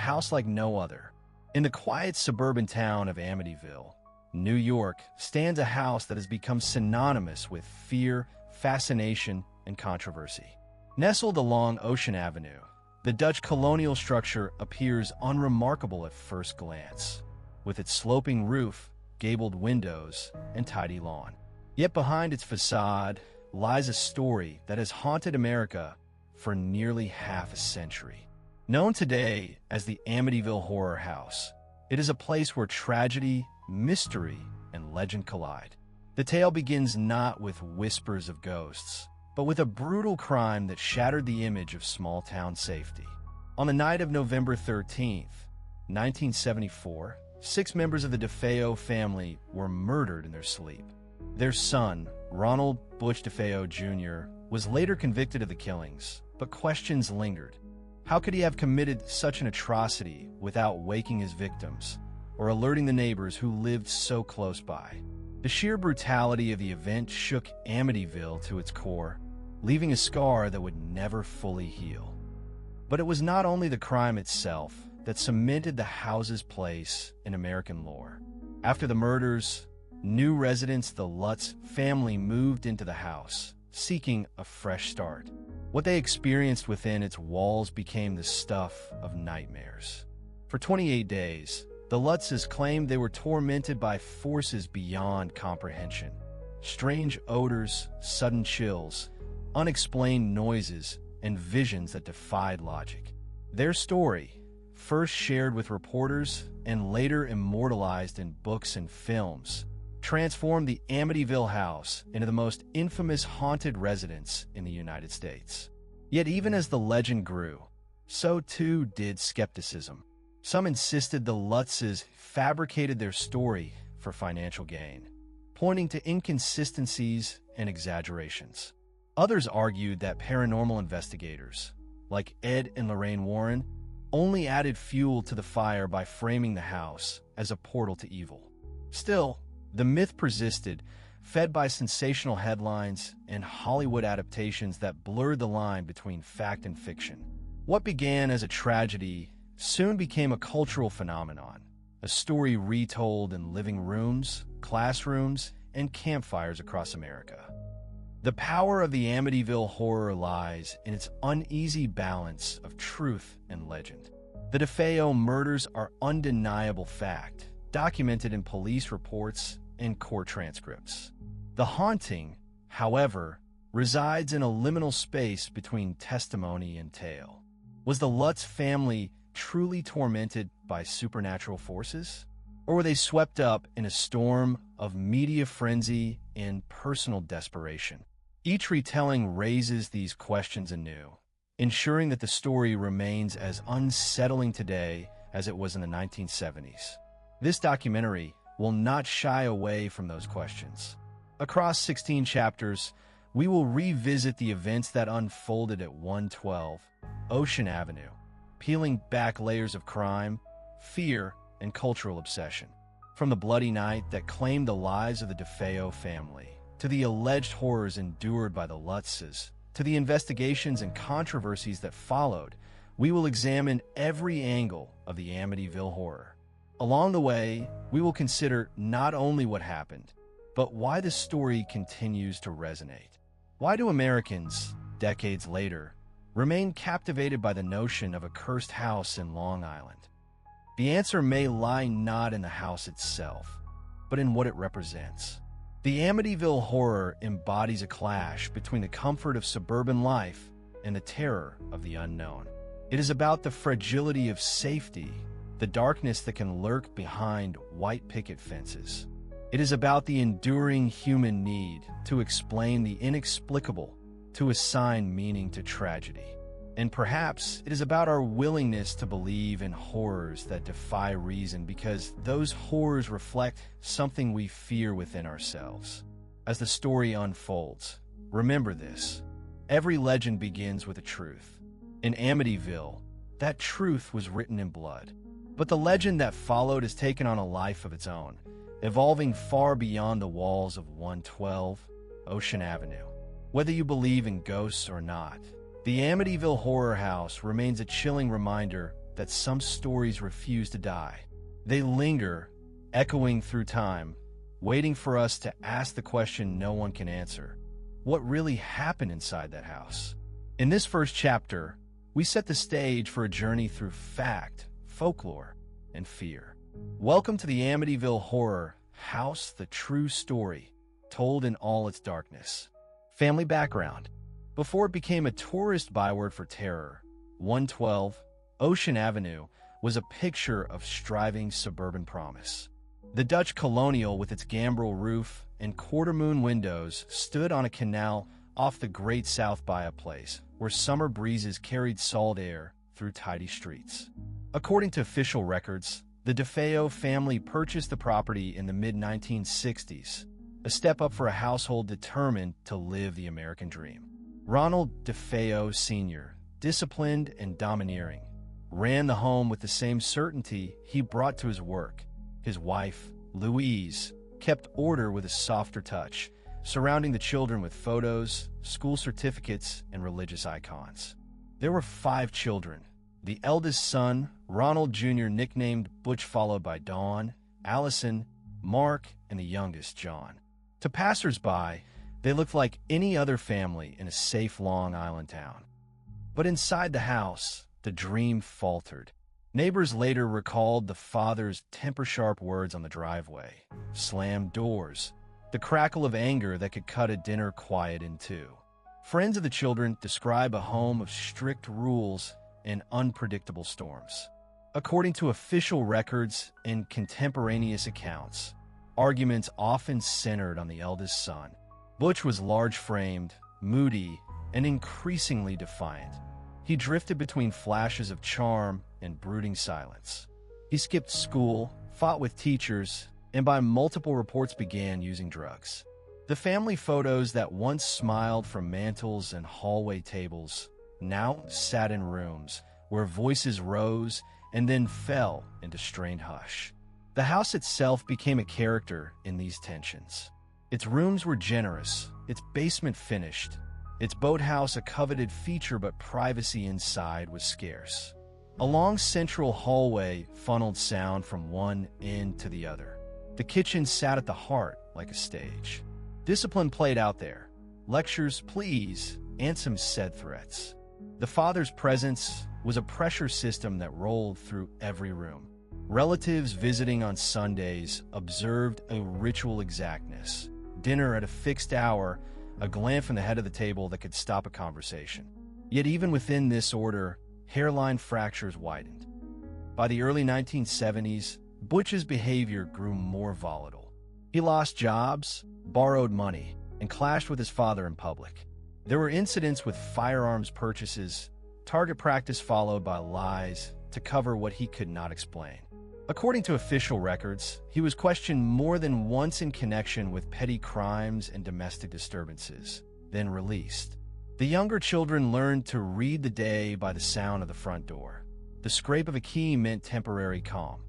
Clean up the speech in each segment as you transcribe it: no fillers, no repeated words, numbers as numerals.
house like no other. In the quiet suburban town of Amityville, New York, stands a house that has become synonymous with fear, fascination, and controversy. Nestled along Ocean Avenue, the Dutch colonial structure appears unremarkable at first glance, with its sloping roof, gabled windows, and tidy lawn. Yet behind its facade lies a story that has haunted America for nearly half a century. Known today as the Amityville Horror House, it is a place where tragedy, mystery, and legend collide. The tale begins not with whispers of ghosts, but with a brutal crime that shattered the image of small-town safety. On the night of November 13th, 1974, 6 members of the DeFeo family were murdered in their sleep. Their son, Ronald DeFeo Jr., was later convicted of the killings, but questions lingered. How could he have committed such an atrocity without waking his victims or alerting the neighbors who lived so close by? The sheer brutality of the event shook Amityville to its core, leaving a scar that would never fully heal. But it was not only the crime itself that cemented the house's place in American lore. After the murders, new residents, the Lutz family, moved into the house, seeking a fresh start. What they experienced within its walls became the stuff of nightmares. For 28 days, the Lutzes claimed they were tormented by forces beyond comprehension. Strange odors, sudden chills, unexplained noises, and visions that defied logic. Their story, first shared with reporters and later immortalized in books and films, transformed the Amityville house into the most infamous haunted residence in the United States. Yet even as the legend grew, so too did skepticism. Some insisted the Lutzes fabricated their story for financial gain, pointing to inconsistencies and exaggerations. Others argued that paranormal investigators, like Ed and Lorraine Warren, only added fuel to the fire by framing the house as a portal to evil. Still, the myth persisted, fed by sensational headlines and Hollywood adaptations that blurred the line between fact and fiction. What began as a tragedy soon became a cultural phenomenon, a story retold in living rooms, classrooms, and campfires across America. The power of the Amityville horror lies in its uneasy balance of truth and legend. The DeFeo murders are undeniable fact, documented in police reports and court transcripts. The haunting, however, resides in a liminal space between testimony and tale. Was the Lutz family truly tormented by supernatural forces? Or were they swept up in a storm of media frenzy and personal desperation? Each retelling raises these questions anew, ensuring that the story remains as unsettling today as it was in the 1970s. This documentary will not shy away from those questions. Across 16 chapters, we will revisit the events that unfolded at 112 Ocean Avenue, peeling back layers of crime, fear, and cultural obsession. From the bloody night that claimed the lives of the DeFeo family, to the alleged horrors endured by the Lutzes, to the investigations and controversies that followed, we will examine every angle of the Amityville horror. Along the way, we will consider not only what happened, but why the story continues to resonate. Why do Americans, decades later, remain captivated by the notion of a cursed house in Long Island? The answer may lie not in the house itself, but in what it represents. The Amityville horror embodies a clash between the comfort of suburban life and the terror of the unknown. It is about the fragility of safety, the darkness that can lurk behind white picket fences. It is about the enduring human need to explain the inexplicable, to assign meaning to tragedy. And perhaps it is about our willingness to believe in horrors that defy reason, because those horrors reflect something we fear within ourselves. As the story unfolds, remember this: every legend begins with a truth. In Amityville, that truth was written in blood. But the legend that followed has taken on a life of its own, evolving far beyond the walls of 112 Ocean Avenue. Whether you believe in ghosts or not, the Amityville Horror House remains a chilling reminder that some stories refuse to die. They linger, echoing through time, waiting for us to ask the question no one can answer. What really happened inside that house? In this first chapter, we set the stage for a journey through fact, folklore, and fear. Welcome to the Amityville Horror House, the true story, told in all its darkness. Family background. Before it became a tourist byword for terror, 112 Ocean Avenue was a picture of striving suburban promise. The Dutch colonial with its gambrel roof and quarter-moon windows stood on a canal off the Great South by a place where summer breezes carried salt air through tidy streets. According to official records, the DeFeo family purchased the property in the mid-1960s, a step up for a household determined to live the American dream. Ronald DeFeo Jr., disciplined and domineering, ran the home with the same certainty he brought to his work. His wife, Louise, kept order with a softer touch, surrounding the children with photos, school certificates, and religious icons. There were 5 children. The eldest son, Ronald Jr., nicknamed Butch, followed by Dawn, Allison, Mark, and the youngest, John. To passers-by, they looked like any other family in a safe Long Island town. But inside the house, the dream faltered. Neighbors later recalled the father's temper-sharp words on the driveway, slammed doors, the crackle of anger that could cut a dinner quiet in two. Friends of the children describe a home of strict rules and unpredictable storms. According to official records and contemporaneous accounts, arguments often centered on the eldest son. Butch was large-framed, moody, and increasingly defiant. He drifted between flashes of charm and brooding silence. He skipped school, fought with teachers, and by multiple reports began using drugs. The family photos that once smiled from mantels and hallway tables now sat in rooms where voices rose and then fell into strained hush. The house itself became a character in these tensions. Its rooms were generous, its basement finished, its boathouse a coveted feature, but privacy inside was scarce. A long central hallway funneled sound from one end to the other. The kitchen sat at the heart like a stage. Discipline played out there. Lectures, please, and some said threats. The father's presence was a pressure system that rolled through every room. Relatives visiting on Sundays observed a ritual exactness. Dinner at a fixed hour, a glance from the head of the table that could stop a conversation. Yet even within this order, hairline fractures widened. By the early 1970s, Butch's behavior grew more volatile. He lost jobs, borrowed money, and clashed with his father in public. There were incidents with firearms purchases, target practice followed by lies to cover what he could not explain. According to official records, he was questioned more than once in connection with petty crimes and domestic disturbances, then released. The younger children learned to read the day by the sound of the front door. The scrape of a key meant temporary calm.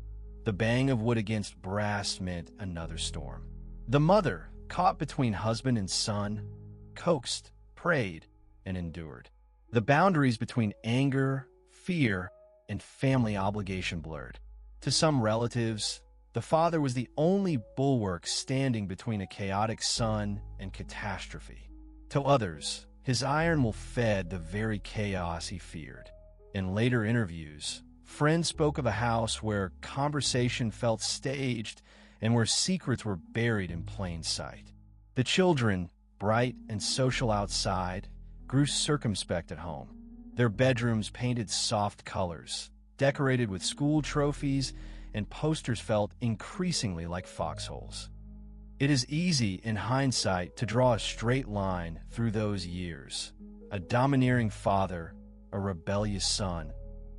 The bang of wood against brass meant another storm. The mother, caught between husband and son, coaxed, prayed, and endured. The boundaries between anger, fear, and family obligation blurred. To some relatives, the father was the only bulwark standing between a chaotic son and catastrophe. To others, his iron will fed the very chaos he feared. In later interviews, friends spoke of a house where conversation felt staged and where secrets were buried in plain sight. The children, bright and social outside, grew circumspect at home. Their bedrooms painted soft colors, decorated with school trophies, and posters felt increasingly like foxholes. It is easy, in hindsight, to draw a straight line through those years. A domineering father, a rebellious son,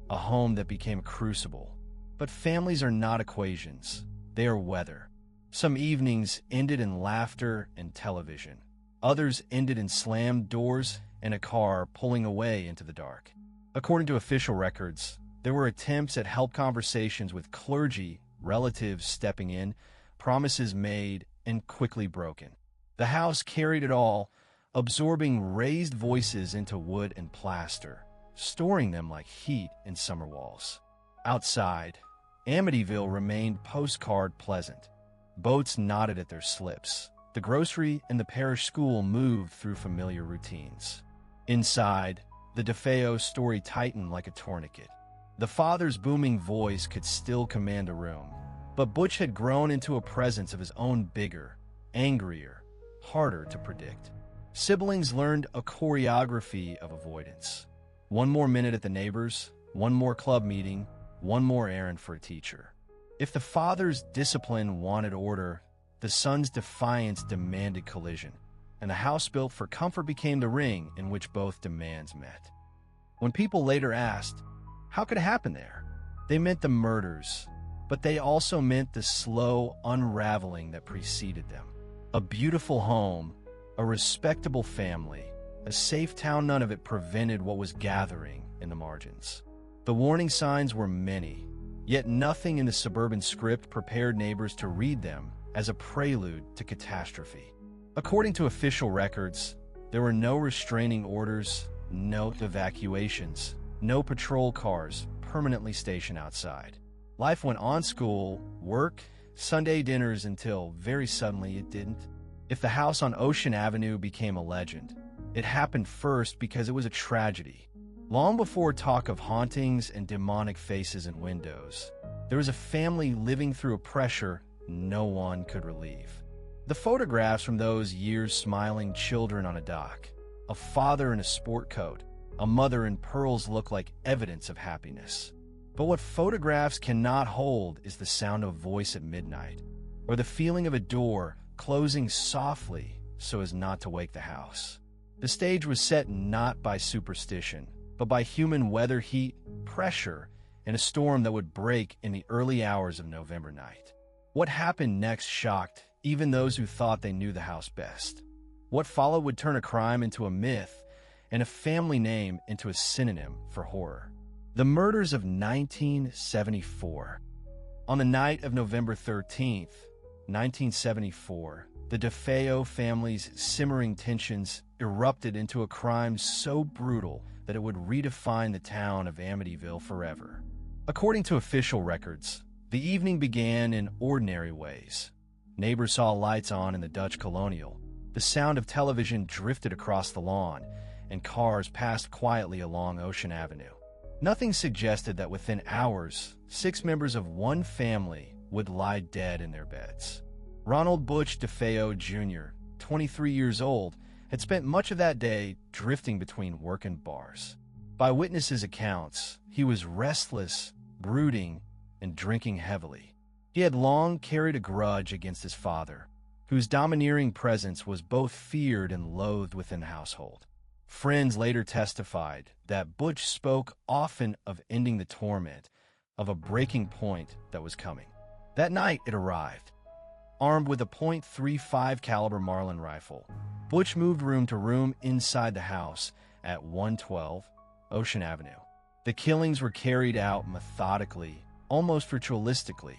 a home that became a crucible. But families are not equations. They are weather. Some evenings ended in laughter and television. Others ended in slammed doors and a car pulling away into the dark. According to official records, there were attempts at help conversations with clergy, relatives stepping in, promises made, and quickly broken. The house carried it all, absorbing raised voices into wood and plaster, storing them like heat in summer walls. Outside, Amityville remained postcard pleasant. Boats nodded at their slips. The grocery and the parish school moved through familiar routines. Inside, the DeFeo story tightened like a tourniquet. The father's booming voice could still command a room, but Butch had grown into a presence of his own, bigger, angrier, harder to predict. Siblings learned a choreography of avoidance. One more minute at the neighbors, one more club meeting, one more errand for a teacher. If the father's discipline wanted order, the son's defiance demanded collision, and the house built for comfort became the ring in which both demands met. When people later asked, how could it happen there? They meant the murders, but they also meant the slow unraveling that preceded them. A beautiful home, a respectable family, a safe town, none of it prevented what was gathering in the margins. The warning signs were many, yet nothing in the suburban script prepared neighbors to read them as a prelude to catastrophe. According to official records, there were no restraining orders, no evacuations, no patrol cars permanently stationed outside. Life went on: school, work, Sunday dinners, until very suddenly it didn't. If the house on Ocean Avenue became a legend, it happened first because it was a tragedy. Long before talk of hauntings and demonic faces in windows, there was a family living through a pressure no one could relieve. The photographs from those years: smiling children on a dock, a father in a sport coat, a mother in pearls, look like evidence of happiness. But what photographs cannot hold is the sound of a voice at midnight, or the feeling of a door closing softly so as not to wake the house. The stage was set not by superstition, but by human weather, heat, pressure, and a storm that would break in the early hours of November night. What happened next shocked even those who thought they knew the house best. What followed would turn a crime into a myth and a family name into a synonym for horror. The murders of 1974. On the night of November 13th, 1974, the DeFeo family's simmering tensions erupted into a crime so brutal that it would redefine the town of Amityville forever. According to official records, the evening began in ordinary ways. Neighbors saw lights on in the Dutch Colonial. The sound of television drifted across the lawn, and cars passed quietly along Ocean Avenue. Nothing suggested that within hours, 6 members of one family would lie dead in their beds. Ronald Butch DeFeo Jr., 23 years old, had spent much of that day drifting between work and bars. By witnesses' accounts, he was restless, brooding, and drinking heavily. He had long carried a grudge against his father, whose domineering presence was both feared and loathed within the household. Friends later testified that Butch spoke often of ending the torment, of a breaking point that was coming. That night it arrived. Armed with a .35 caliber Marlin rifle, Butch moved room to room inside the house at 112 Ocean Avenue. The killings were carried out methodically, almost ritualistically.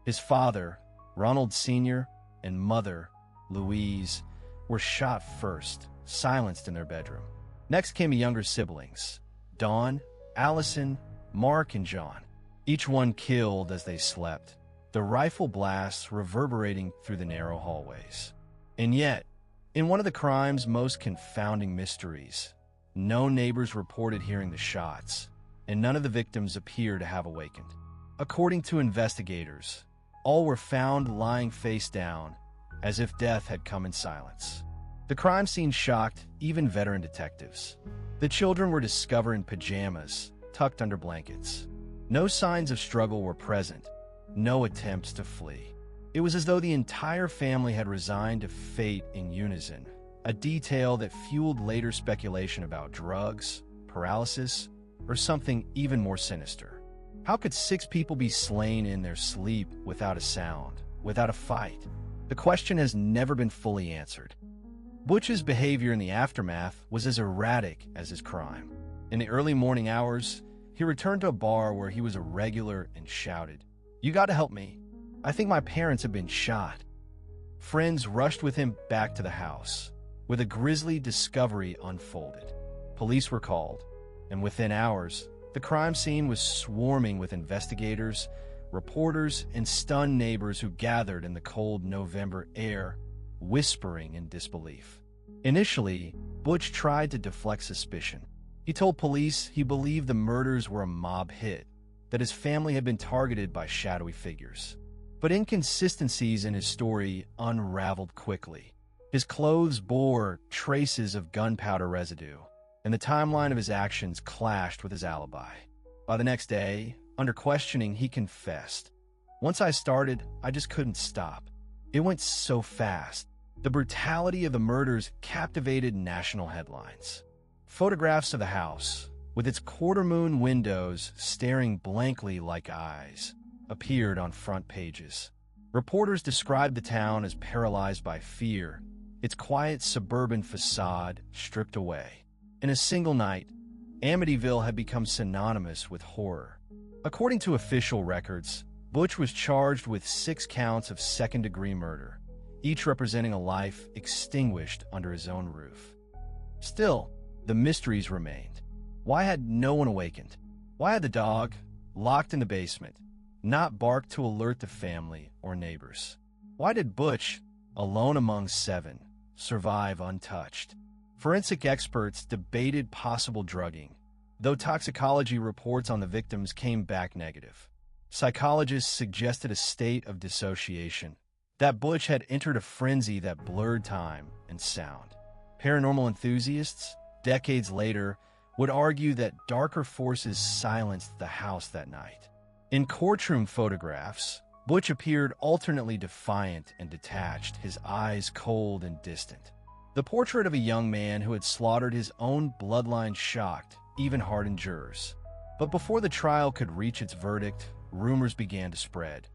His father, Ronald Sr., and mother, Louise, were shot first, silenced in their bedroom. Next came younger siblings, Dawn, Allison, Mark, and John, each one killed as they slept, the rifle blasts reverberating through the narrow hallways. And yet, in one of the crime's most confounding mysteries, no neighbors reported hearing the shots, and none of the victims appear to have awakened. According to investigators, all were found lying face down, as if death had come in silence. The crime scene shocked even veteran detectives. The children were discovered in pajamas, tucked under blankets. No signs of struggle were present, no attempts to flee. It was as though the entire family had resigned to fate in unison, a detail that fueled later speculation about drugs, paralysis, or something even more sinister. How could 6 people be slain in their sleep without a sound, without a fight? The question has never been fully answered. Butch's behavior in the aftermath was as erratic as his crime. In the early morning hours, he returned to a bar where he was a regular and shouted, "You got to help me. I think my parents have been shot." Friends rushed with him back to the house, where the grisly discovery unfolded. Police were called, and within hours, The crime scene was swarming with investigators, reporters, and stunned neighbors who gathered in the cold November air, whispering in disbelief. Initially, Butch tried to deflect suspicion. He told police he believed the murders were a mob hit, that his family had been targeted by shadowy figures. But inconsistencies in his story unraveled quickly. His clothes bore traces of gunpowder residue, and the timeline of his actions clashed with his alibi. By the next day, under questioning, he confessed. "Once I started, I just couldn't stop. It went so fast." The brutality of the murders captivated national headlines. Photographs of the house, with its quarter-moon windows staring blankly like eyes, appeared on front pages. Reporters described the town as paralyzed by fear, its quiet suburban facade stripped away. In a single night, Amityville had become synonymous with horror. According to official records, Butch was charged with 6 counts of second-degree murder, each representing a life extinguished under his own roof. Still, the mysteries remained. Why had no one awakened? Why had the dog, locked in the basement, not barked to alert the family or neighbors? Why did Butch, alone among 7, survive untouched? Forensic experts debated possible drugging, though toxicology reports on the victims came back negative. Psychologists suggested a state of dissociation, that Butch had entered a frenzy that blurred time and sound. Paranormal enthusiasts, decades later, would argue that darker forces silenced the house that night. In courtroom photographs, Butch appeared alternately defiant and detached, his eyes cold and distant. The portrait of a young man who had slaughtered his own bloodline shocked even hardened jurors. But before the trial could reach its verdict, rumors began to spread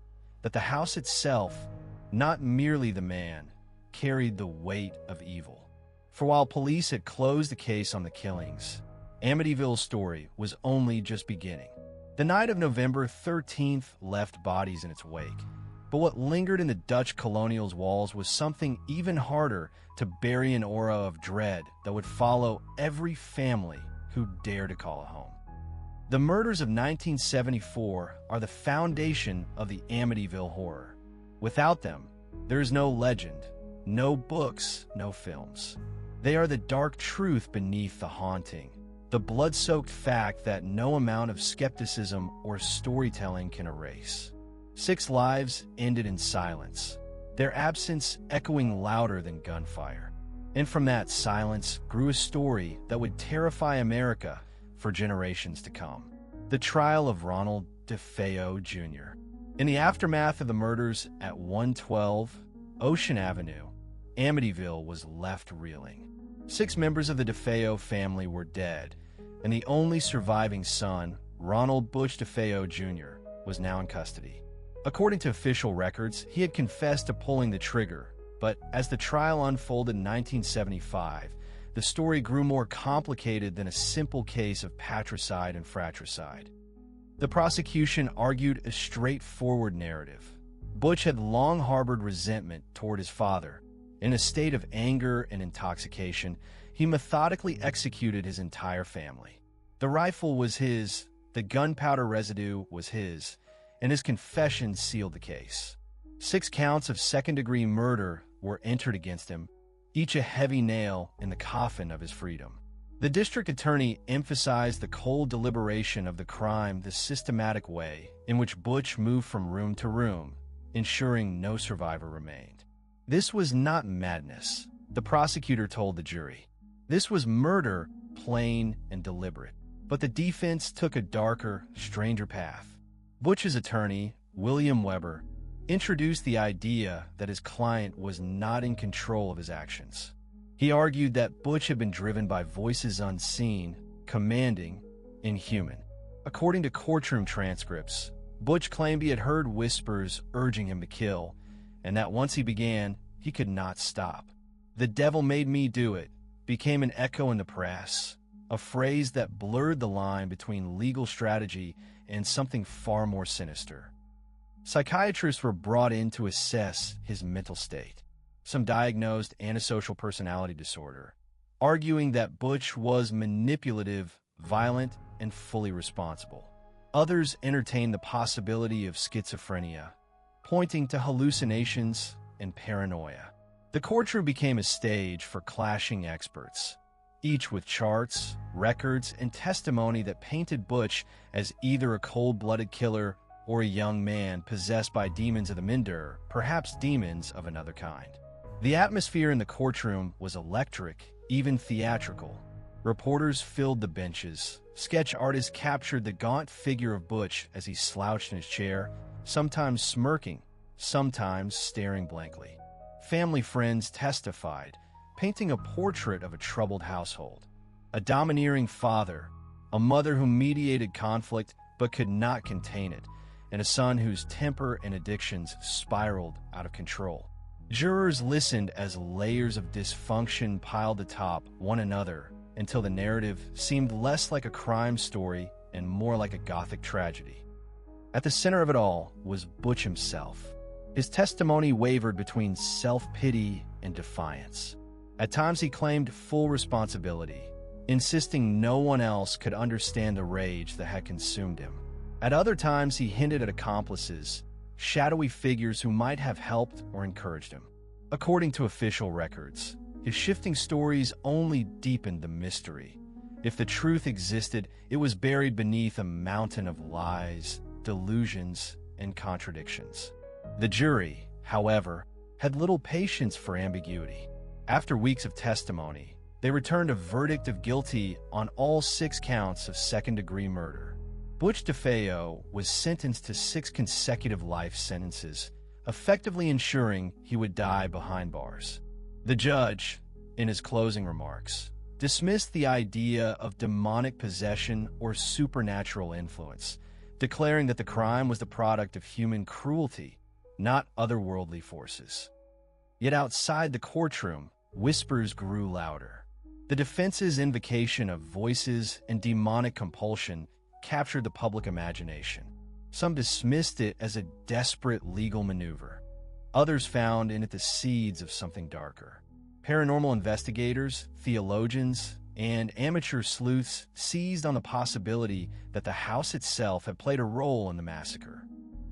that the house itself, not merely the man, carried the weight of evil. For while police had closed the case on the killings, Amityville's story was only just beginning. The night of November 13th left bodies in its wake, but what lingered in the Dutch colonial's walls was something even harder to bury, an aura of dread that would follow every family who dared to call it home. The murders of 1974 are the foundation of the Amityville Horror. Without them, there is no legend, no books, no films. They are the dark truth beneath the haunting, the blood-soaked fact that no amount of skepticism or storytelling can erase. 6 lives ended in silence, their absence echoing louder than gunfire. And from that silence grew a story that would terrify America for generations to come. The trial of Ronald DeFeo Jr. In the aftermath of the murders at 112 Ocean Avenue, Amityville was left reeling. 6 members of the DeFeo family were dead, and the only surviving son, Ronald Butch DeFeo Jr., was now in custody. According to official records, he had confessed to pulling the trigger, but as the trial unfolded in 1975, the story grew more complicated than a simple case of patricide and fratricide. The prosecution argued a straightforward narrative. Butch had long harbored resentment toward his father. In a state of anger and intoxication, he methodically executed his entire family. The rifle was his, the gunpowder residue was his, and his confession sealed the case. 6 counts of second-degree murder were entered against him, each a heavy nail in the coffin of his freedom. The district attorney emphasized the cold deliberation of the crime, the systematic way in which Butch moved from room to room, ensuring no survivor remained. This was not madness, the prosecutor told the jury. This was murder, plain and deliberate. But the defense took a darker, stranger path. Butch's attorney, William Weber, introduced the idea that his client was not in control of his actions. He argued that Butch had been driven by voices unseen, commanding, inhuman. According to courtroom transcripts, Butch claimed he had heard whispers urging him to kill, and that once he began, he could not stop. "The devil made me do it" became an echo in the press, a phrase that blurred the line between legal strategy and something far more sinister. Psychiatrists were brought in to assess his mental state. Some diagnosed antisocial personality disorder, arguing that Butch was manipulative, violent, and fully responsible. Others entertained the possibility of schizophrenia, pointing to hallucinations and paranoia. The courtroom became a stage for clashing experts, each with charts, records, and testimony that painted Butch as either a cold-blooded killer or a young man possessed by demons of the Minder, perhaps demons of another kind. The atmosphere in the courtroom was electric, even theatrical. Reporters filled the benches. Sketch artists captured the gaunt figure of Butch as he slouched in his chair, sometimes smirking, sometimes staring blankly. Family friends testified, painting a portrait of a troubled household. A domineering father, a mother who mediated conflict but could not contain it, and a son whose temper and addictions spiraled out of control. Jurors listened as layers of dysfunction piled atop one another until the narrative seemed less like a crime story and more like a gothic tragedy. At the center of it all was Butch himself. His testimony wavered between self-pity and defiance. At times he claimed full responsibility, insisting no one else could understand the rage that had consumed him. At other times he hinted at accomplices, shadowy figures who might have helped or encouraged him. According to official records, his shifting stories only deepened the mystery. If the truth existed, it was buried beneath a mountain of lies, delusions, and contradictions. The jury, however, had little patience for ambiguity. After weeks of testimony, they returned a verdict of guilty on all 6 counts of second-degree murder. Butch DeFeo was sentenced to 6 consecutive life sentences, effectively ensuring he would die behind bars. The judge, in his closing remarks, dismissed the idea of demonic possession or supernatural influence, declaring that the crime was the product of human cruelty, not otherworldly forces. Yet outside the courtroom, whispers grew louder. The defense's invocation of voices and demonic compulsion captured the public imagination. Some dismissed it as a desperate legal maneuver. Others found in it the seeds of something darker. Paranormal investigators, theologians, and amateur sleuths seized on the possibility that the house itself had played a role in the massacre.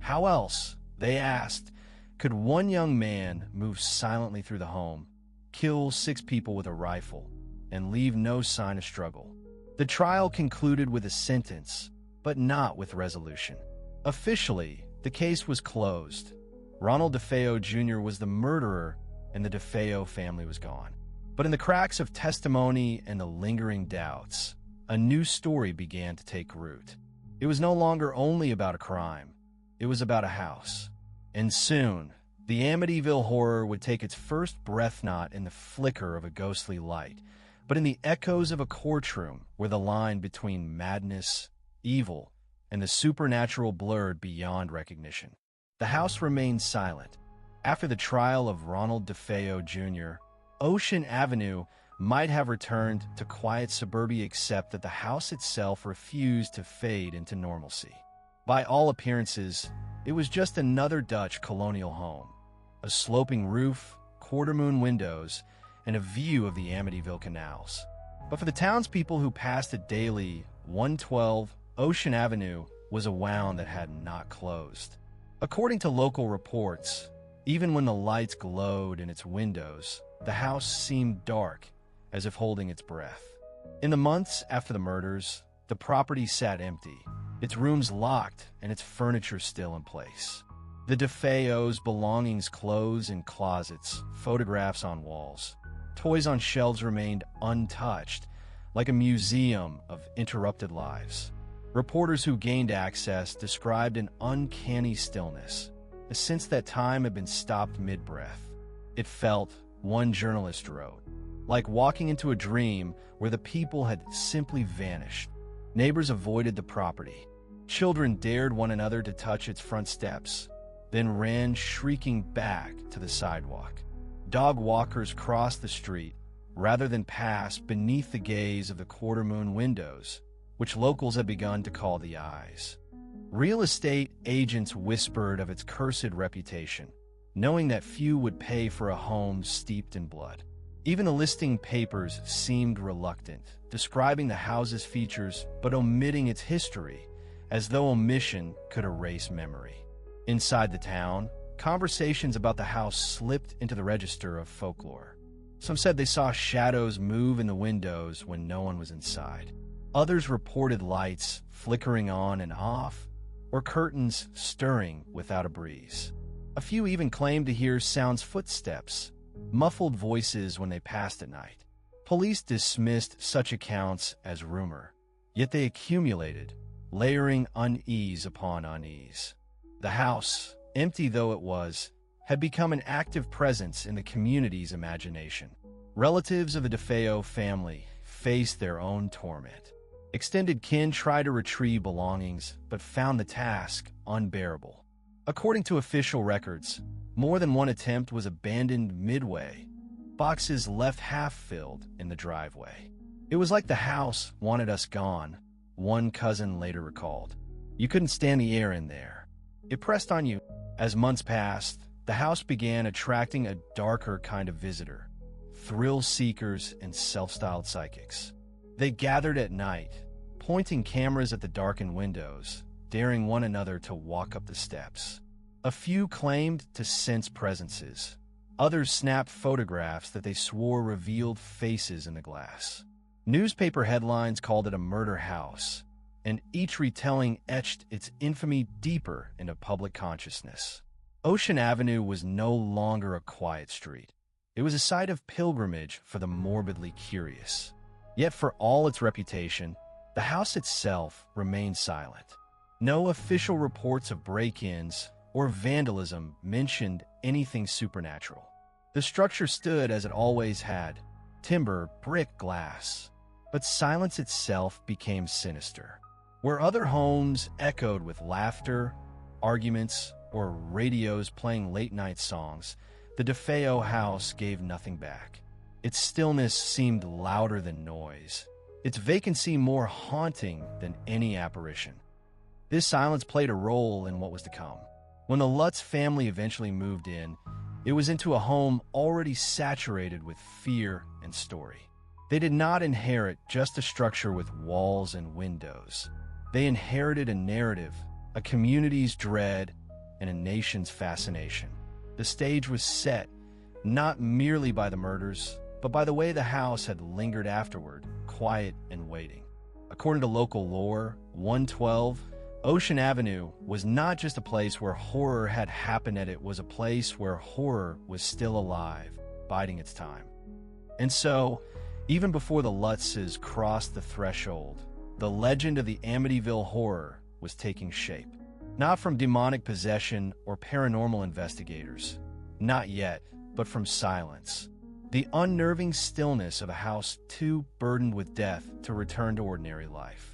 How else, they asked, could one young man move silently through the home, kill 6 people with a rifle, and leave no sign of struggle? The trial concluded with a sentence, but not with resolution. Officially, the case was closed. Ronald DeFeo Jr. was the murderer, and the DeFeo family was gone. But in the cracks of testimony and the lingering doubts, a new story began to take root. It was no longer only about a crime. It was about a house. And soon, the Amityville horror would take its first breath not in the flicker of a ghostly light, but in the echoes of a courtroom where the line between madness, evil, and the supernatural blurred beyond recognition. The house remained silent. After the trial of Ronald DeFeo Jr., Ocean Avenue might have returned to quiet suburbia, except that the house itself refused to fade into normalcy. By all appearances, it was just another Dutch colonial home. A sloping roof, quarter-moon windows, and a view of the Amityville canals. But for the townspeople who passed it daily, 112 Ocean Avenue was a wound that had not closed. According to local reports, even when the lights glowed in its windows, the house seemed dark, as if holding its breath. In the months after the murders, the property sat empty, its rooms locked and its furniture still in place. The DeFeos' belongings, clothes in closets, photographs on walls. Toys on shelves remained untouched, like a museum of interrupted lives. Reporters who gained access described an uncanny stillness, a sense that time had been stopped mid-breath. It felt, one journalist wrote, like walking into a dream where the people had simply vanished. Neighbors avoided the property. Children dared one another to touch its front steps, then ran shrieking back to the sidewalk. Dog walkers crossed the street rather than pass beneath the gaze of the quarter-moon windows, which locals had begun to call the eyes. Real estate agents whispered of its cursed reputation, knowing that few would pay for a home steeped in blood. Even the listing papers seemed reluctant, describing the house's features but omitting its history, as though omission could erase memory. Inside the town, conversations about the house slipped into the register of folklore. Some said they saw shadows move in the windows when no one was inside. Others reported lights flickering on and off, or curtains stirring without a breeze. A few even claimed to hear sounds footsteps, muffled voices when they passed at night. Police dismissed such accounts as rumor, yet they accumulated, layering unease upon unease. The house, empty though it was, had become an active presence in the community's imagination. Relatives of the DeFeo family faced their own torment. Extended kin tried to retrieve belongings, but found the task unbearable. According to official records, more than one attempt was abandoned midway, boxes left half-filled in the driveway. It was like the house wanted us gone, one cousin later recalled. You couldn't stand the air in there. It pressed on you. As months passed, the house began attracting a darker kind of visitor, thrill seekers and self-styled psychics. They gathered at night, pointing cameras at the darkened windows, daring one another to walk up the steps. A few claimed to sense presences. Others snapped photographs that they swore revealed faces in the glass. Newspaper headlines called it a murder house, and each retelling etched its infamy deeper into public consciousness. Ocean Avenue was no longer a quiet street. It was a site of pilgrimage for the morbidly curious. Yet for all its reputation, the house itself remained silent. No official reports of break-ins or vandalism mentioned anything supernatural. The structure stood as it always had, timber, brick, glass. But silence itself became sinister. Where other homes echoed with laughter, arguments, or radios playing late-night songs, the DeFeo house gave nothing back. Its stillness seemed louder than noise, its vacancy more haunting than any apparition. This silence played a role in what was to come. When the Lutz family eventually moved in, it was into a home already saturated with fear and story. They did not inherit just a structure with walls and windows. They inherited a narrative, a community's dread, and a nation's fascination. The stage was set, not merely by the murders, but by the way the house had lingered afterward, quiet and waiting. According to local lore, 112 Ocean Avenue was not just a place where horror had happened, it was a place where horror was still alive, biding its time. And so, even before the Lutzes crossed the threshold, the legend of the Amityville Horror was taking shape. Not from demonic possession or paranormal investigators, not yet, but from silence. The unnerving stillness of a house too burdened with death to return to ordinary life.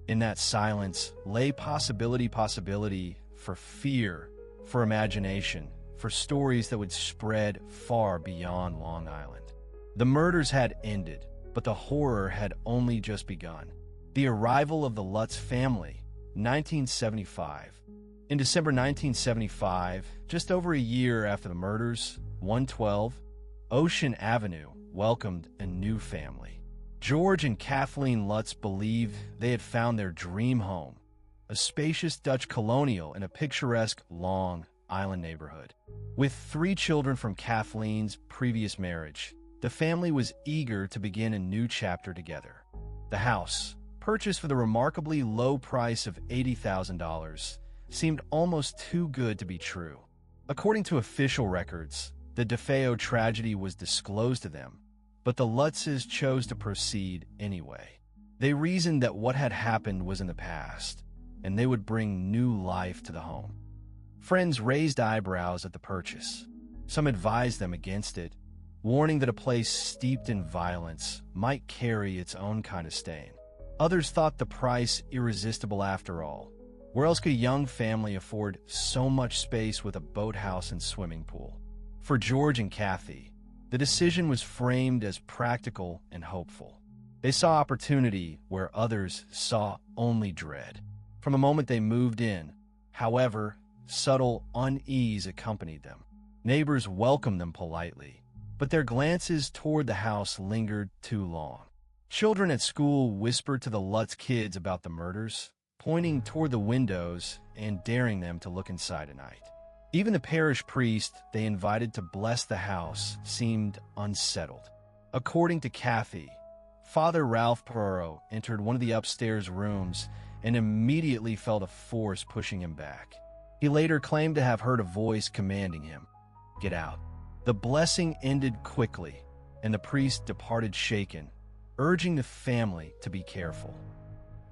In that silence lay possibility for fear, for imagination, for stories that would spread far beyond Long Island. The murders had ended, but the horror had only just begun. The arrival of the Lutz family, 1975. In December 1975, just over a year after the murders, 112 Ocean Avenue welcomed a new family. George and Kathleen Lutz believed they had found their dream home, a spacious Dutch colonial in a picturesque Long Island neighborhood. With 3 children from Kathleen's previous marriage, the family was eager to begin a new chapter together. The house, purchased for the remarkably low price of $80,000, seemed almost too good to be true. According to official records, the DeFeo tragedy was disclosed to them, but the Lutzes chose to proceed anyway. They reasoned that what had happened was in the past, and they would bring new life to the home. Friends raised eyebrows at the purchase. Some advised them against it, warning that a place steeped in violence might carry its own kind of stain. Others thought the price irresistible after all. Where else could a young family afford so much space with a boathouse and swimming pool? For George and Kathy, the decision was framed as practical and hopeful. They saw opportunity where others saw only dread. From the moment they moved in, however, subtle unease accompanied them. Neighbors welcomed them politely, but but their glances toward the house lingered too long. Children at school whispered to the Lutz kids about the murders, pointing toward the windows and daring them to look inside at night. Even the parish priest they invited to bless the house seemed unsettled. According to Kathy, Father Ralph Perot entered one of the upstairs rooms and immediately felt a force pushing him back. He later claimed to have heard a voice commanding him, "Get out." The blessing ended quickly, and the priest departed shaken, urging the family to be careful.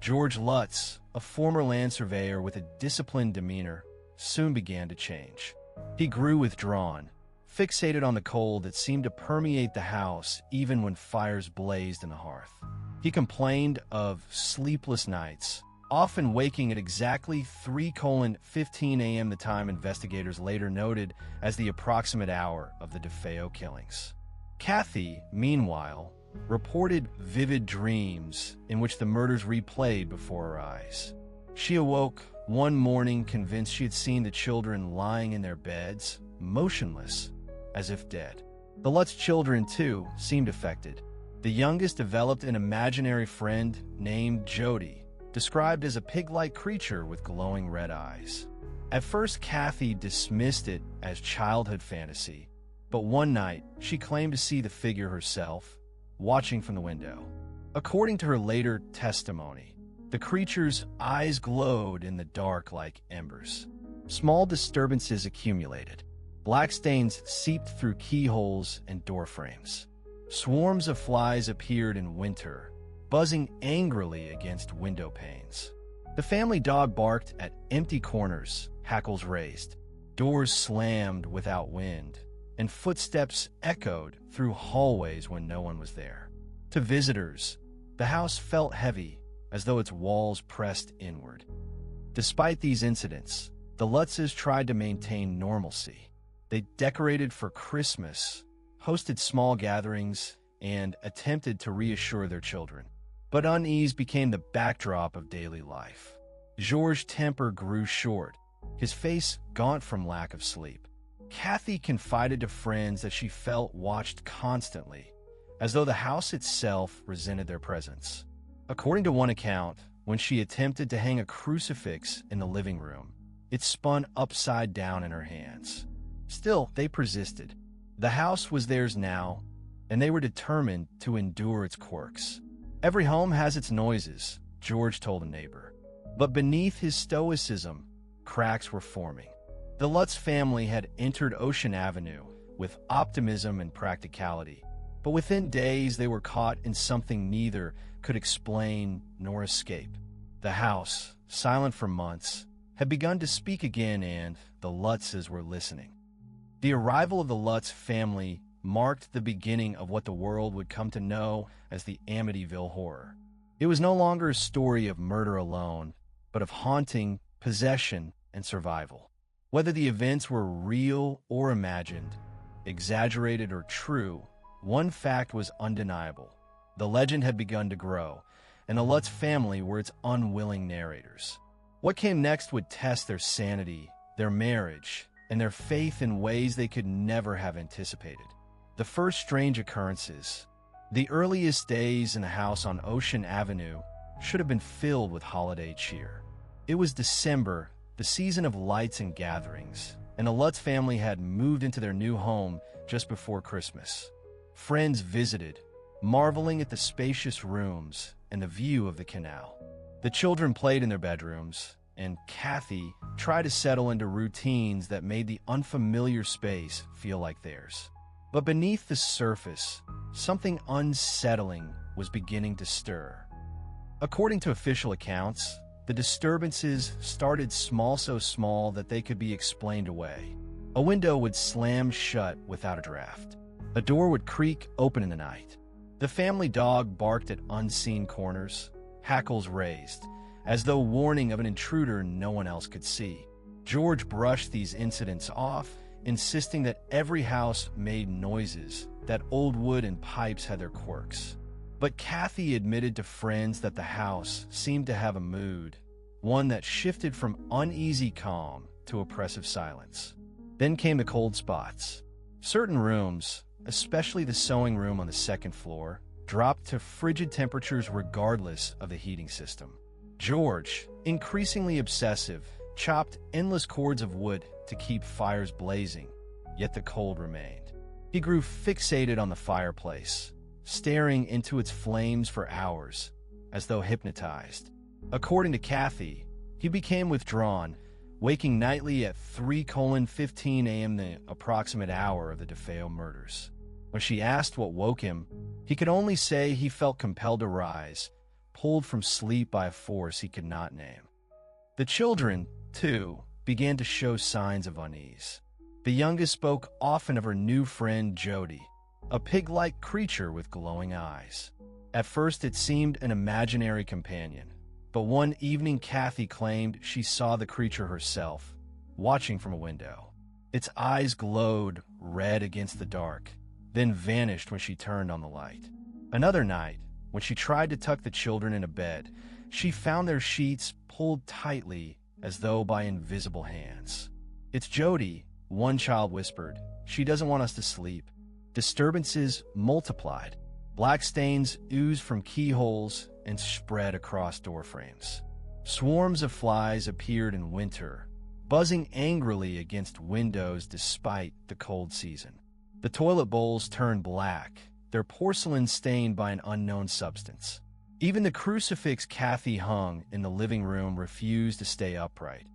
George Lutz, a former land surveyor with a disciplined demeanor, soon began to change. He grew withdrawn, fixated on the cold that seemed to permeate the house even when fires blazed in the hearth. He complained of sleepless nights, often waking at exactly 3:15 a.m., the time investigators later noted as the approximate hour of the DeFeo killings. Kathy, meanwhile, reported vivid dreams in which the murders replayed before her eyes. She awoke one morning convinced she had seen the children lying in their beds, motionless, as if dead. The Lutz children, too, seemed affected. The youngest developed an imaginary friend named Jody, described as a pig-like creature with glowing red eyes. At first, Kathy dismissed it as childhood fantasy, but one night she claimed to see the figure herself, watching from the window. According to her later testimony, the creature's eyes glowed in the dark like embers. Small disturbances accumulated. Black stains seeped through keyholes and door frames. Swarms of flies appeared in winter, buzzing angrily against window panes. The family dog barked at empty corners, hackles raised. Doors slammed without wind, and footsteps echoed through hallways when no one was there. To visitors, the house felt heavy, as though its walls pressed inward. Despite these incidents, the Lutzes tried to maintain normalcy. They decorated for Christmas, hosted small gatherings, and attempted to reassure their children. But unease became the backdrop of daily life. Georges' temper grew short, his face gaunt from lack of sleep. Kathy confided to friends that she felt watched constantly, as though the house itself resented their presence. According to one account, when she attempted to hang a crucifix in the living room, it spun upside down in her hands. Still, they persisted. The house was theirs now, and they were determined to endure its quirks. Every home has its noises, George told a neighbor. But beneath his stoicism, cracks were forming. The Lutz family had entered Ocean Avenue with optimism and practicality, but within days they were caught in something neither could explain nor escape. The house, silent for months, had begun to speak again, and the Lutzes were listening. The arrival of the Lutz family marked the beginning of what the world would come to know as the Amityville Horror. It was no longer a story of murder alone, but of haunting, possession, and survival. Whether the events were real or imagined, exaggerated or true, one fact was undeniable. The legend had begun to grow, and the Lutz family were its unwilling narrators. What came next would test their sanity, their marriage, and their faith in ways they could never have anticipated. The first strange occurrences, the earliest days in the house on Ocean Avenue, should have been filled with holiday cheer. It was December, the season of lights and gatherings, and the Lutz family had moved into their new home just before Christmas. Friends visited, marveling at the spacious rooms and the view of the canal. The children played in their bedrooms, and Kathy tried to settle into routines that made the unfamiliar space feel like theirs. But beneath the surface, something unsettling was beginning to stir. According to official accounts, the disturbances started small, so small that they could be explained away. A window would slam shut without a draft. A door would creak open in the night. The family dog barked at unseen corners, hackles raised, as though warning of an intruder no one else could see. George brushed these incidents off, insisting that every house made noises, that old wood and pipes had their quirks. But Kathy admitted to friends that the house seemed to have a mood, one that shifted from uneasy calm to oppressive silence. Then came the cold spots. Certain rooms, especially the sewing room on the second floor, dropped to frigid temperatures regardless of the heating system. George, increasingly obsessive, chopped endless cords of wood to keep fires blazing, yet the cold remained. He grew fixated on the fireplace, staring into its flames for hours, as though hypnotized. According to Kathy, he became withdrawn, waking nightly at 3:15 a.m., the approximate hour of the DeFeo murders. When she asked what woke him, he could only say he felt compelled to rise, pulled from sleep by a force he could not name. The children, too, began to show signs of unease. The youngest spoke often of her new friend Jody, a pig-like creature with glowing eyes. At first it seemed an imaginary companion, but one evening Kathy claimed she saw the creature herself, watching from a window. Its eyes glowed red against the dark, then vanished when she turned on the light. Another night, when she tried to tuck the children into bed, she found their sheets pulled tightly as though by invisible hands. "It's Jody," one child whispered. "She doesn't want us to sleep." Disturbances multiplied. Black stains oozed from keyholes and spread across doorframes. Swarms of flies appeared in winter, buzzing angrily against windows despite the cold season. The toilet bowls turned black, their porcelain stained by an unknown substance. Even the crucifix Kathy hung in the living room refused to stay upright.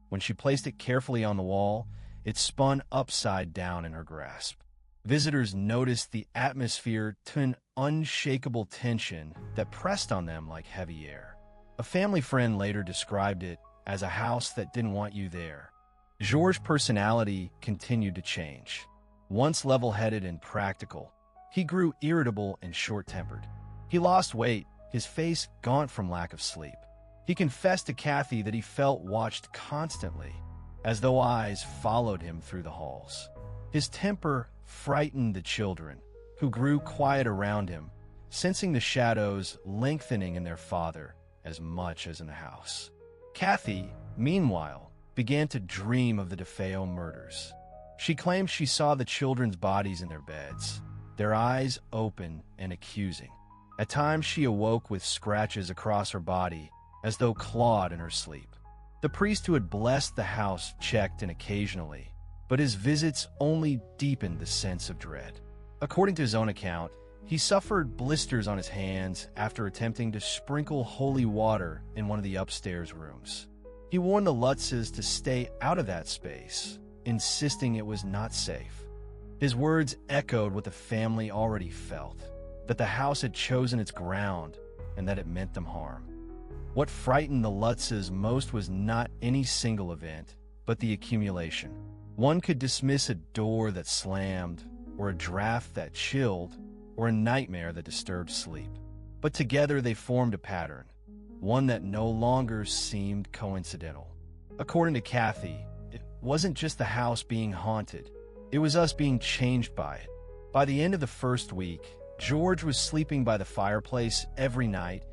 When she placed it carefully on the wall, it spun upside down in her grasp. Visitors noticed the atmosphere to an unshakable tension that pressed on them like heavy air. A family friend later described it as a house that didn't want you there. George's personality continued to change. Once level-headed and practical, he grew irritable and short-tempered. He lost weight, his face gaunt from lack of sleep. He confessed to Kathy that he felt watched constantly, as though eyes followed him through the halls. His temper frightened the children, who grew quiet around him, sensing the shadows lengthening in their father as much as in the house. Kathy, meanwhile, began to dream of the DeFeo murders. She claimed she saw the children's bodies in their beds, their eyes open and accusing. At times she awoke with scratches across her body, as though clawed in her sleep. The priest who had blessed the house checked in occasionally, but his visits only deepened the sense of dread. According to his own account, he suffered blisters on his hands after attempting to sprinkle holy water in one of the upstairs rooms. He warned the Lutzes to stay out of that space, insisting it was not safe. His words echoed what the family already felt, that the house had chosen its ground and that it meant them harm. What frightened the Lutzes most was not any single event, but the accumulation. One could dismiss a door that slammed, or a draft that chilled, or a nightmare that disturbed sleep. But together they formed a pattern, one that no longer seemed coincidental. According to Kathy, it wasn't just the house being haunted, it was us being changed by it. By the end of the first week, George was sleeping by the fireplace every night,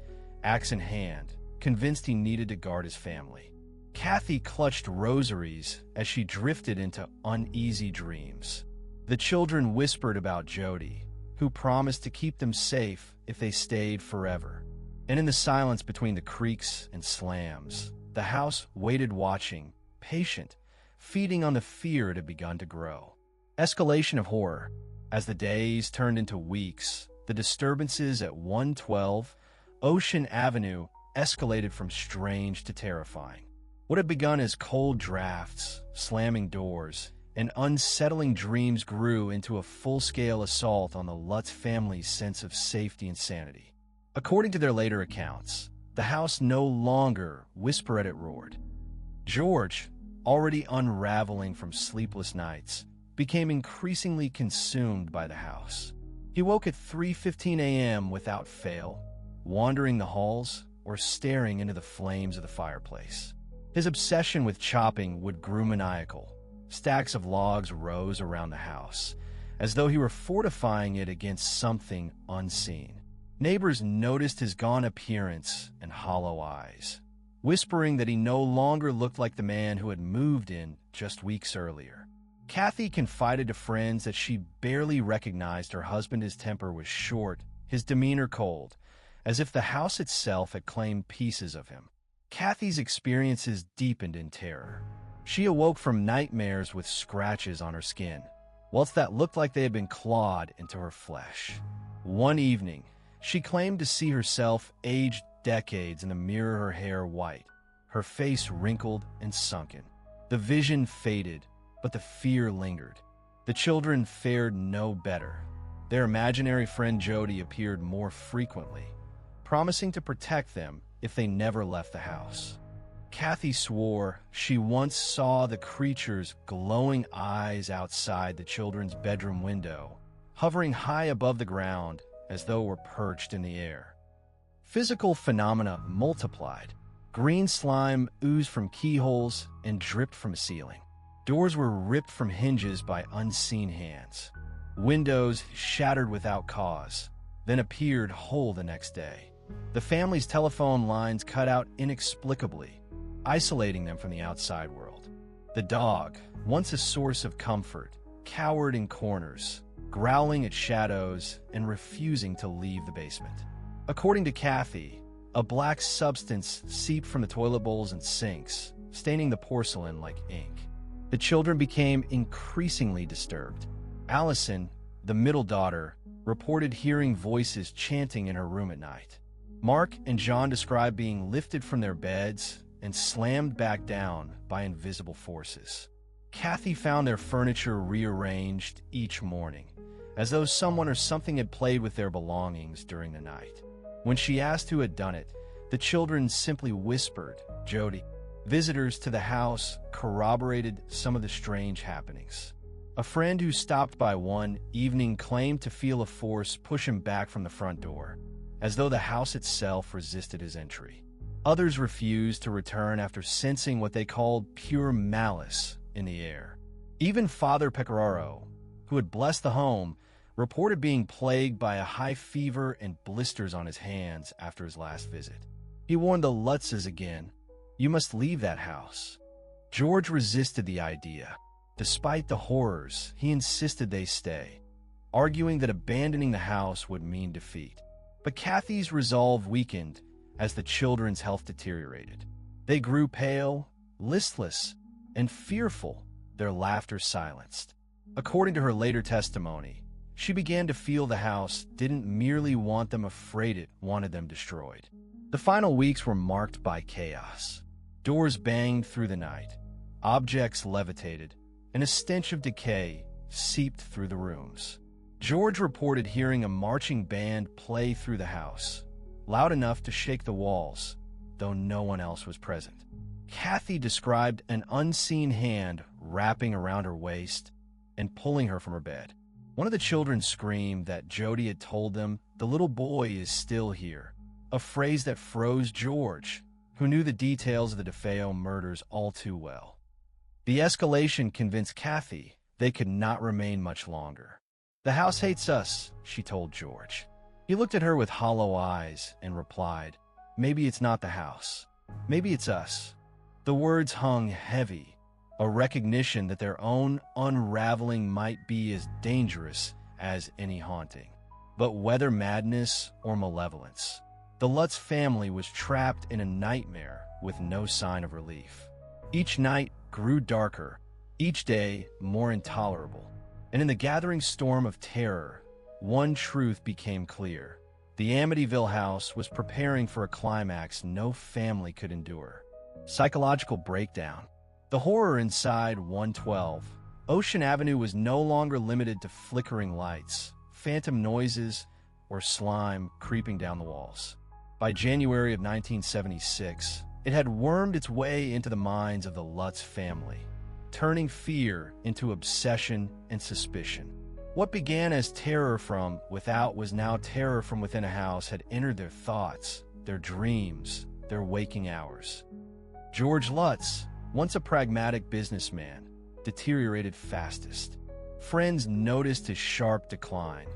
axe in hand, convinced he needed to guard his family. Kathy clutched rosaries as she drifted into uneasy dreams. The children whispered about Jody, who promised to keep them safe if they stayed forever. And in the silence between the creaks and slams, the house waited watching, patient, feeding on the fear it had begun to grow. Escalation of horror. As the days turned into weeks, the disturbances at 112 Ocean Avenue escalated from strange to terrifying. What had begun as cold drafts, slamming doors, and unsettling dreams grew into a full-scale assault on the Lutz family's sense of safety and sanity. According to their later accounts, the house no longer whispered it roared. George, already unraveling from sleepless nights, became increasingly consumed by the house. He woke at 3:15 a.m. without fail, wandering the halls or staring into the flames of the fireplace. His obsession with chopping would grow maniacal. Stacks of logs rose around the house, as though he were fortifying it against something unseen. Neighbors noticed his gaunt appearance and hollow eyes, whispering that he no longer looked like the man who had moved in just weeks earlier. Kathy confided to friends that she barely recognized her husband. His temper was short, his demeanor cold, as if the house itself had claimed pieces of him. Kathy's experiences deepened in terror. She awoke from nightmares with scratches on her skin, whilst that looked like they had been clawed into her flesh. One evening, she claimed to see herself aged decades in the mirror, her hair white, her face wrinkled and sunken. The vision faded, but the fear lingered. The children fared no better. Their imaginary friend Jody appeared more frequently, promising to protect them if they never left the house. Kathy swore she once saw the creature's glowing eyes outside the children's bedroom window, hovering high above the ground as though it were perched in the air. Physical phenomena multiplied. Green slime oozed from keyholes and dripped from the ceiling. Doors were ripped from hinges by unseen hands. Windows shattered without cause, then appeared whole the next day. The family's telephone lines cut out inexplicably, isolating them from the outside world. The dog, once a source of comfort, cowered in corners, growling at shadows and refusing to leave the basement. According to Kathy, a black substance seeped from the toilet bowls and sinks, staining the porcelain like ink. The children became increasingly disturbed. Allison, the middle daughter, reported hearing voices chanting in her room at night. Mark and John described being lifted from their beds and slammed back down by invisible forces. Kathy found their furniture rearranged each morning, as though someone or something had played with their belongings during the night. When she asked who had done it, the children simply whispered, "Jody." Visitors to the house corroborated some of the strange happenings. A friend who stopped by one evening claimed to feel a force push him back from the front door, as though the house itself resisted his entry. Others refused to return after sensing what they called pure malice in the air. Even Father Pecoraro, who had blessed the home, reported being plagued by a high fever and blisters on his hands after his last visit. He warned the Lutzes again, "You must leave that house." George resisted the idea. Despite the horrors, he insisted they stay, arguing that abandoning the house would mean defeat. But Kathy's resolve weakened as the children's health deteriorated. They grew pale, listless, and fearful, their laughter silenced. According to her later testimony, she began to feel the house didn't merely want them afraid, it wanted them destroyed. The final weeks were marked by chaos. Doors banged through the night, objects levitated, and a stench of decay seeped through the rooms. George reported hearing a marching band play through the house, loud enough to shake the walls, though no one else was present. Kathy described an unseen hand wrapping around her waist and pulling her from her bed. One of the children screamed that Jody had told them, "The little boy is still here," a phrase that froze George, who knew the details of the DeFeo murders all too well. The escalation convinced Kathy they could not remain much longer. "The house hates us," she told George. He looked at her with hollow eyes and replied, "Maybe it's not the house. Maybe it's us." The words hung heavy, a recognition that their own unraveling might be as dangerous as any haunting. But whether madness or malevolence, the Lutz family was trapped in a nightmare with no sign of relief. Each night grew darker, each day more intolerable. And in the gathering storm of terror, one truth became clear. The Amityville house was preparing for a climax no family could endure. Psychological breakdown. The horror inside 112. Ocean Avenue was no longer limited to flickering lights, phantom noises, or slime creeping down the walls. By January of 1976, it had wormed its way into the minds of the Lutz family, turning fear into obsession and suspicion. What began as terror from without was now terror from within a house had entered their thoughts, their dreams, their waking hours. George Lutz, once a pragmatic businessman, deteriorated fastest. Friends noticed his sharp decline,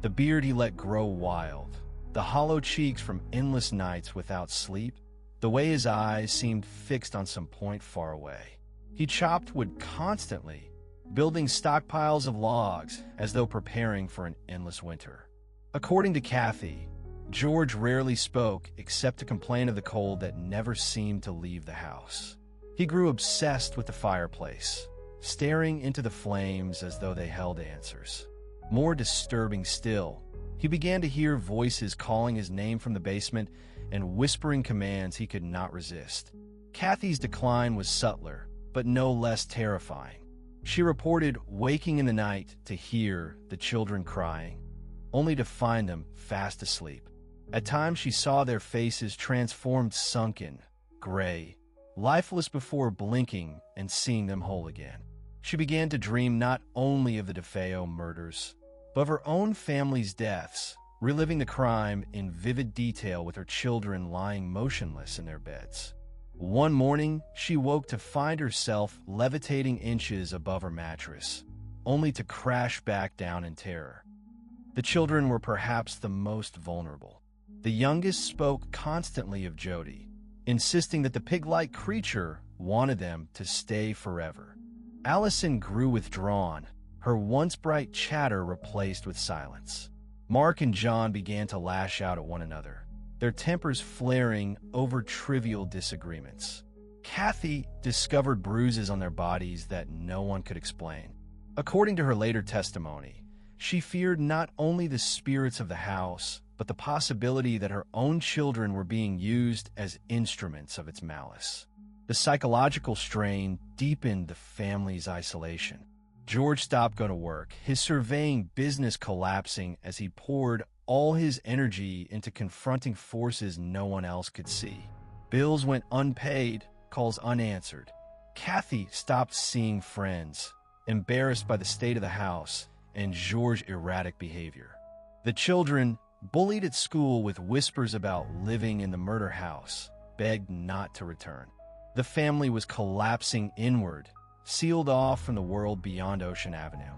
the beard he let grow wild, the hollow cheeks from endless nights without sleep, the way his eyes seemed fixed on some point far away. He chopped wood constantly, building stockpiles of logs as though preparing for an endless winter. According to Kathy, George rarely spoke except to complain of the cold that never seemed to leave the house. He grew obsessed with the fireplace, staring into the flames as though they held answers. More disturbing still, he began to hear voices calling his name from the basement and whispering commands he could not resist. Kathy's decline was subtler, but no less terrifying. She reported waking in the night to hear the children crying, only to find them fast asleep. At times she saw their faces transformed sunken, gray, lifeless before blinking and seeing them whole again. She began to dream not only of the DeFeo murders, but of her own family's deaths, reliving the crime in vivid detail with her children lying motionless in their beds. One morning, she woke to find herself levitating inches above her mattress, only to crash back down in terror. The children were perhaps the most vulnerable. The youngest spoke constantly of Jody, insisting that the pig-like creature wanted them to stay forever. Allison grew withdrawn, her once bright chatter replaced with silence. Mark and John began to lash out at one another, their tempers flaring over trivial disagreements. Kathy discovered bruises on their bodies that no one could explain. According to her later testimony, she feared not only the spirits of the house, but the possibility that her own children were being used as instruments of its malice. The psychological strain deepened the family's isolation. George stopped going to work, his surveying business collapsing as he poured all his energy into confronting forces no one else could see. Bills went unpaid, calls unanswered. Kathy stopped seeing friends, embarrassed by the state of the house and George's erratic behavior. The children, bullied at school with whispers about living in the murder house, begged not to return. The family was collapsing inward, sealed off from the world beyond Ocean Avenue.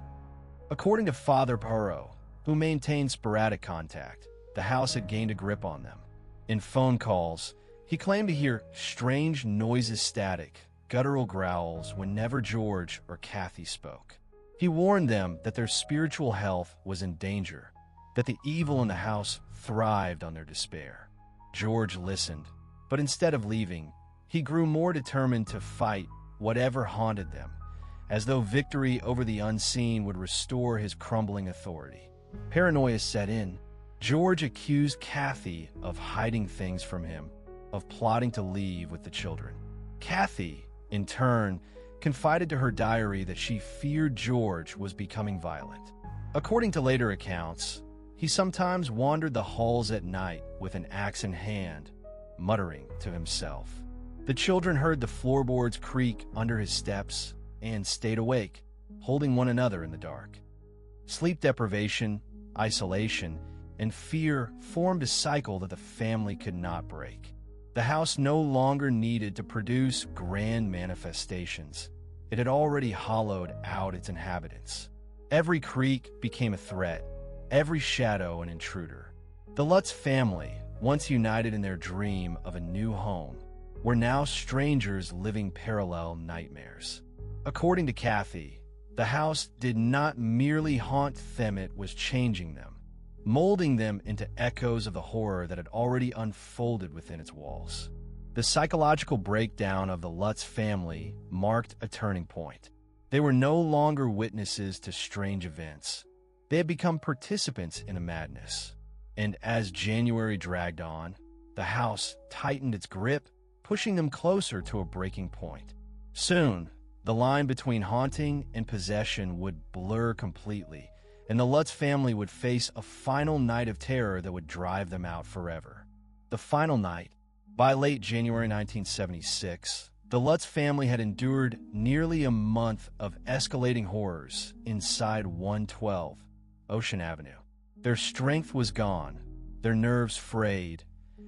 According to Father Perot, who maintained sporadic contact, the house had gained a grip on them. In phone calls, he claimed to hear strange noises, static, guttural growls whenever George or Kathy spoke. He warned them that their spiritual health was in danger, that the evil in the house thrived on their despair. George listened, but instead of leaving, he grew more determined to fight whatever haunted them, as though victory over the unseen would restore his crumbling authority. Paranoia set in. George accused Kathy of hiding things from him, of plotting to leave with the children. Kathy, in turn, confided to her diary that she feared George was becoming violent. According to later accounts, he sometimes wandered the halls at night with an axe in hand, muttering to himself. The children heard the floorboards creak under his steps and stayed awake, holding one another in the dark. Sleep deprivation, isolation, and fear formed a cycle that the family could not break. The house no longer needed to produce grand manifestations. It had already hollowed out its inhabitants. Every creak became a threat, every shadow an intruder. The Lutz family, once united in their dream of a new home, were now strangers living parallel nightmares. According to Kathy, the house did not merely haunt them, it was changing them, molding them into echoes of the horror that had already unfolded within its walls. The psychological breakdown of the Lutz family marked a turning point. They were no longer witnesses to strange events. They had become participants in a madness. And as January dragged on, the house tightened its grip, pushing them closer to a breaking point. Soon, the line between haunting and possession would blur completely, and the Lutz family would face a final night of terror that would drive them out forever. The final night, by late January 1976, the Lutz family had endured nearly a month of escalating horrors inside 112 Ocean Avenue. Their strength was gone, their nerves frayed,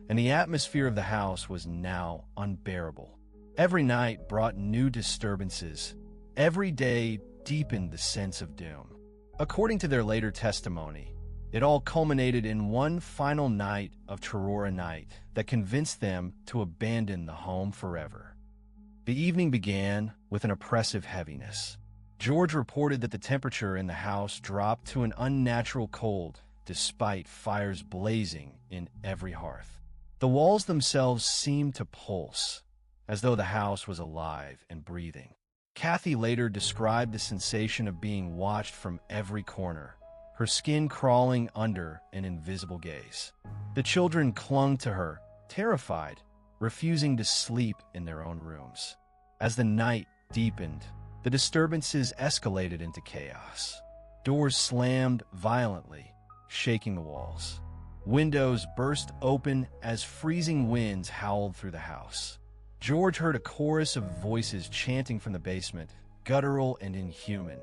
and the atmosphere of the house was now unbearable. Every night brought new disturbances. Every day deepened the sense of doom. According to their later testimony, it all culminated in one final night of Terror night that convinced them to abandon the home forever. The evening began with an oppressive heaviness. George reported that the temperature in the house dropped to an unnatural cold, despite fires blazing in every hearth. The walls themselves seemed to pulse, as though the house was alive and breathing. Kathy later described the sensation of being watched from every corner, her skin crawling under an invisible gaze. The children clung to her, terrified, refusing to sleep in their own rooms. As the night deepened, the disturbances escalated into chaos. Doors slammed violently, shaking the walls. Windows burst open as freezing winds howled through the house. George heard a chorus of voices chanting from the basement, guttural and inhuman,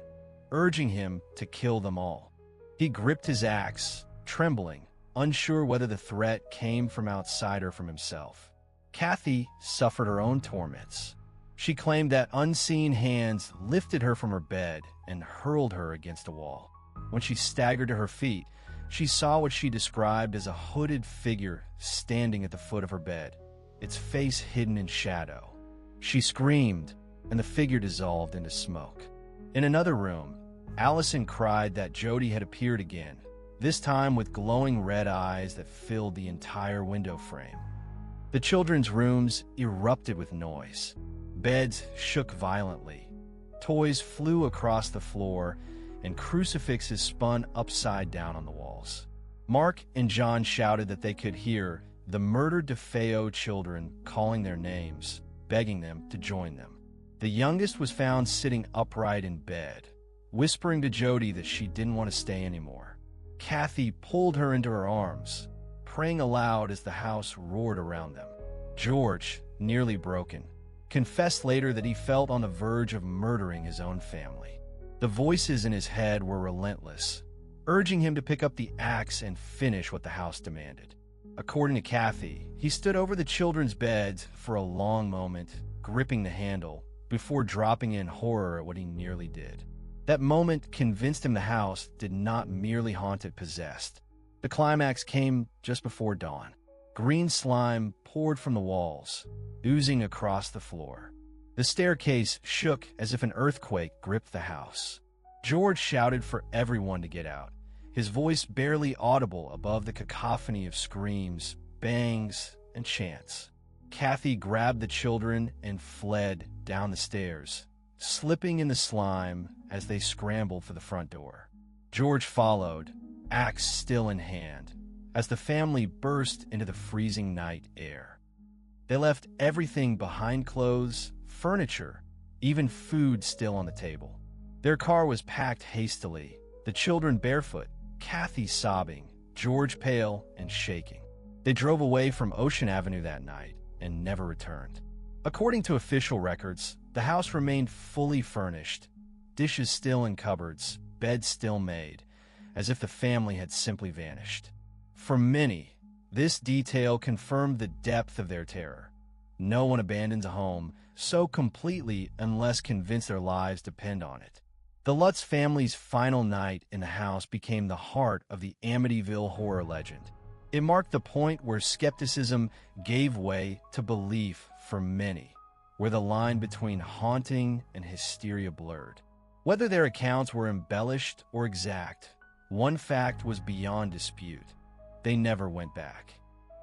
urging him to kill them all. He gripped his axe, trembling, unsure whether the threat came from outside or from himself. Kathy suffered her own torments. She claimed that unseen hands lifted her from her bed and hurled her against a wall. When she staggered to her feet, she saw what she described as a hooded figure standing at the foot of her bed, its face hidden in shadow. She screamed, and the figure dissolved into smoke. In another room, Allison cried that Jody had appeared again, this time with glowing red eyes that filled the entire window frame. The children's rooms erupted with noise. Beds shook violently. Toys flew across the floor, and crucifixes spun upside down on the walls. Mark and John shouted that they could hear the murdered DeFeo children calling their names, begging them to join them. The youngest was found sitting upright in bed, whispering to Jody that she didn't want to stay anymore. Kathy pulled her into her arms, praying aloud as the house roared around them. George, nearly broken, confessed later that he felt on the verge of murdering his own family. The voices in his head were relentless, urging him to pick up the axe and finish what the house demanded. According to Kathy, he stood over the children's beds for a long moment, gripping the handle, before dropping in horror at what he nearly did. That moment convinced him the house did not merely haunt it possessed. The climax came just before dawn. Green slime poured from the walls, oozing across the floor. The staircase shook as if an earthquake gripped the house. George shouted for everyone to get out, his voice barely audible above the cacophony of screams, bangs, and chants. Kathy grabbed the children and fled down the stairs, slipping in the slime as they scrambled for the front door. George followed, axe still in hand, as the family burst into the freezing night air. They left everything behind: clothes, furniture, even food still on the table. Their car was packed hastily, the children barefoot, Kathy sobbing, George pale and shaking. They drove away from Ocean Avenue that night and never returned. According to official records, the house remained fully furnished, dishes still in cupboards, beds still made, as if the family had simply vanished. For many, this detail confirmed the depth of their terror. No one abandons a home so completely unless convinced their lives depend on it. The Lutz family's final night in the house became the heart of the Amityville horror legend. It marked the point where skepticism gave way to belief for many, where the line between haunting and hysteria blurred. Whether their accounts were embellished or exact, one fact was beyond dispute: they never went back.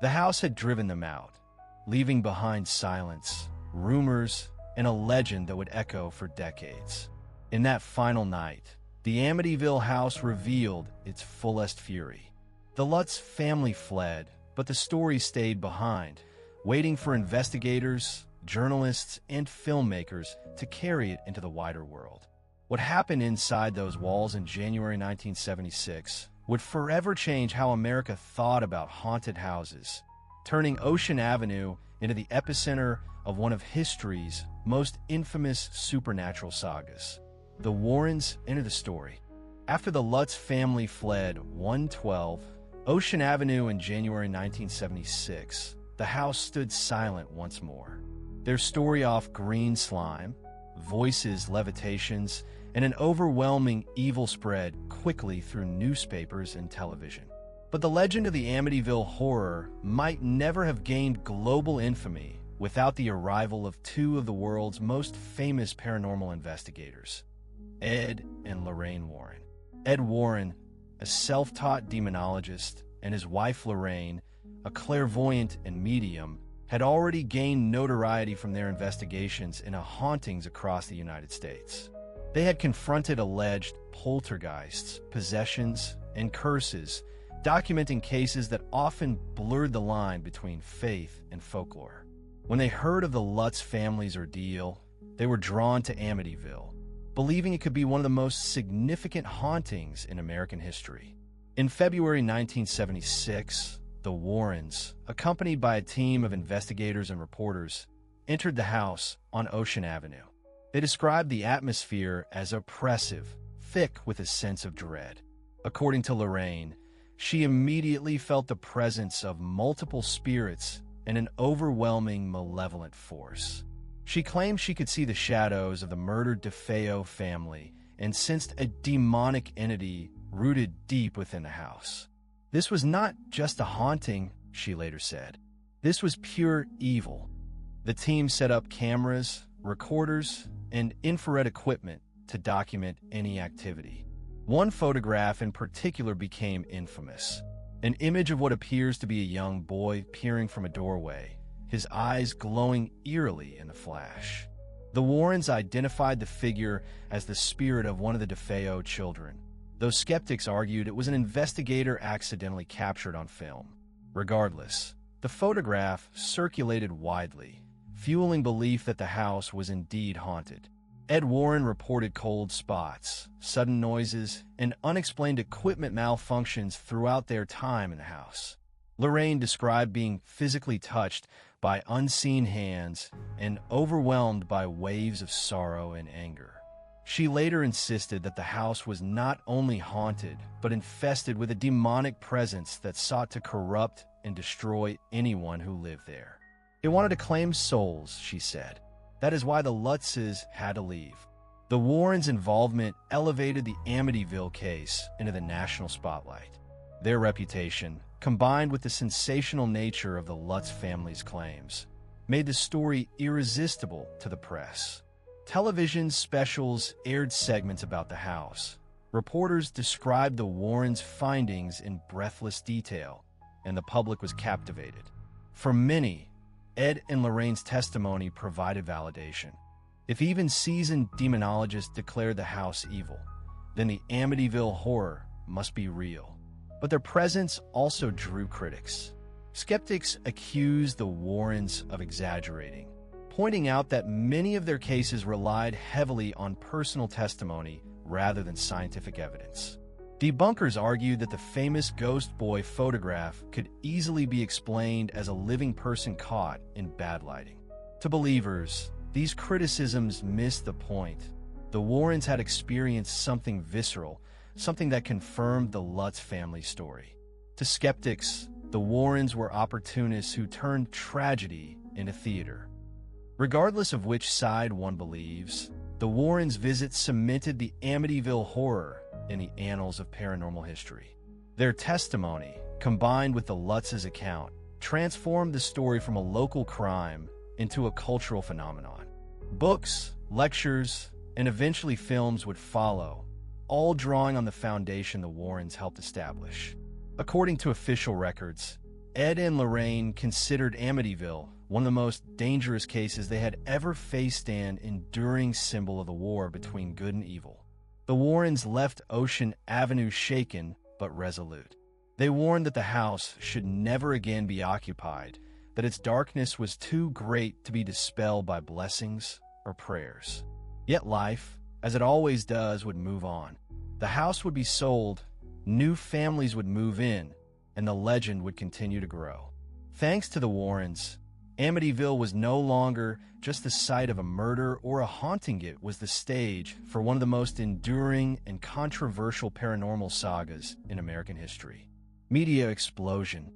The house had driven them out, leaving behind silence, rumors, and a legend that would echo for decades. In that final night, the Amityville house revealed its fullest fury. The Lutz family fled, but the story stayed behind, waiting for investigators, journalists, and filmmakers to carry it into the wider world. What happened inside those walls in January 1976 would forever change how America thought about haunted houses, turning Ocean Avenue into the epicenter of one of history's most infamous supernatural sagas. The Warrens enter the story. After the Lutz family fled 112 Ocean Avenue in January 1976, the house stood silent once more. Their story off green slime, voices, levitations, and an overwhelming evil spread quickly through newspapers and television. But the legend of the Amityville Horror might never have gained global infamy without the arrival of two of the world's most famous paranormal investigators. Ed and Lorraine Warren. Ed Warren, a self-taught demonologist, and his wife Lorraine, a clairvoyant and medium, had already gained notoriety from their investigations into hauntings across the United States. They had confronted alleged poltergeists, possessions, and curses, documenting cases that often blurred the line between faith and folklore. When they heard of the Lutz family's ordeal, they were drawn to Amityville, believing it could be one of the most significant hauntings in American history. In February 1976, the Warrens, accompanied by a team of investigators and reporters, entered the house on Ocean Avenue. They described the atmosphere as oppressive, thick with a sense of dread. According to Lorraine, she immediately felt the presence of multiple spirits and an overwhelming malevolent force. She claimed she could see the shadows of the murdered DeFeo family and sensed a demonic entity rooted deep within the house. This was not just a haunting, she later said. This was pure evil. The team set up cameras, recorders, and infrared equipment to document any activity. One photograph in particular became infamous. An image of what appears to be a young boy peering from a doorway, his eyes glowing eerily in the flash. The Warrens identified the figure as the spirit of one of the DeFeo children, though skeptics argued it was an investigator accidentally captured on film. Regardless, the photograph circulated widely, fueling belief that the house was indeed haunted. Ed Warren reported cold spots, sudden noises, and unexplained equipment malfunctions throughout their time in the house. Lorraine described being physically touched by unseen hands and overwhelmed by waves of sorrow and anger. She later insisted that the house was not only haunted, but infested with a demonic presence that sought to corrupt and destroy anyone who lived there. It wanted to claim souls, she said. That is why the Lutzes had to leave. The Warrens' involvement elevated the Amityville case into the national spotlight. Their reputation, combined with the sensational nature of the Lutz family's claims, made the story irresistible to the press. Television specials aired segments about the house. Reporters described the Warrens' findings in breathless detail, and the public was captivated. For many, Ed and Lorraine's testimony provided validation. If even seasoned demonologists declared the house evil, then the Amityville horror must be real. But their presence also drew critics. Skeptics accused the Warrens of exaggerating, pointing out that many of their cases relied heavily on personal testimony rather than scientific evidence. Debunkers argued that the famous ghost boy photograph could easily be explained as a living person caught in bad lighting. To believers, these criticisms missed the point. The Warrens had experienced something visceral, something that confirmed the Lutz family story. To skeptics, the Warrens were opportunists who turned tragedy into theater. Regardless of which side one believes, the Warrens' visit cemented the Amityville horror in the annals of paranormal history. Their testimony, combined with the Lutz's account, transformed the story from a local crime into a cultural phenomenon. Books, lectures, and eventually films would follow, all drawing on the foundation the Warrens helped establish. According to official records, Ed and Lorraine considered Amityville one of the most dangerous cases they had ever faced, an enduring symbol of the war between good and evil. The Warrens left Ocean Avenue shaken but resolute. They warned that the house should never again be occupied, that its darkness was too great to be dispelled by blessings or prayers. Yet life, as it always does, would move on. The house would be sold, new families would move in, and the legend would continue to grow. Thanks to the Warrens, Amityville was no longer just the site of a murder or a haunting. It was the stage for one of the most enduring and controversial paranormal sagas in American history. Media explosion.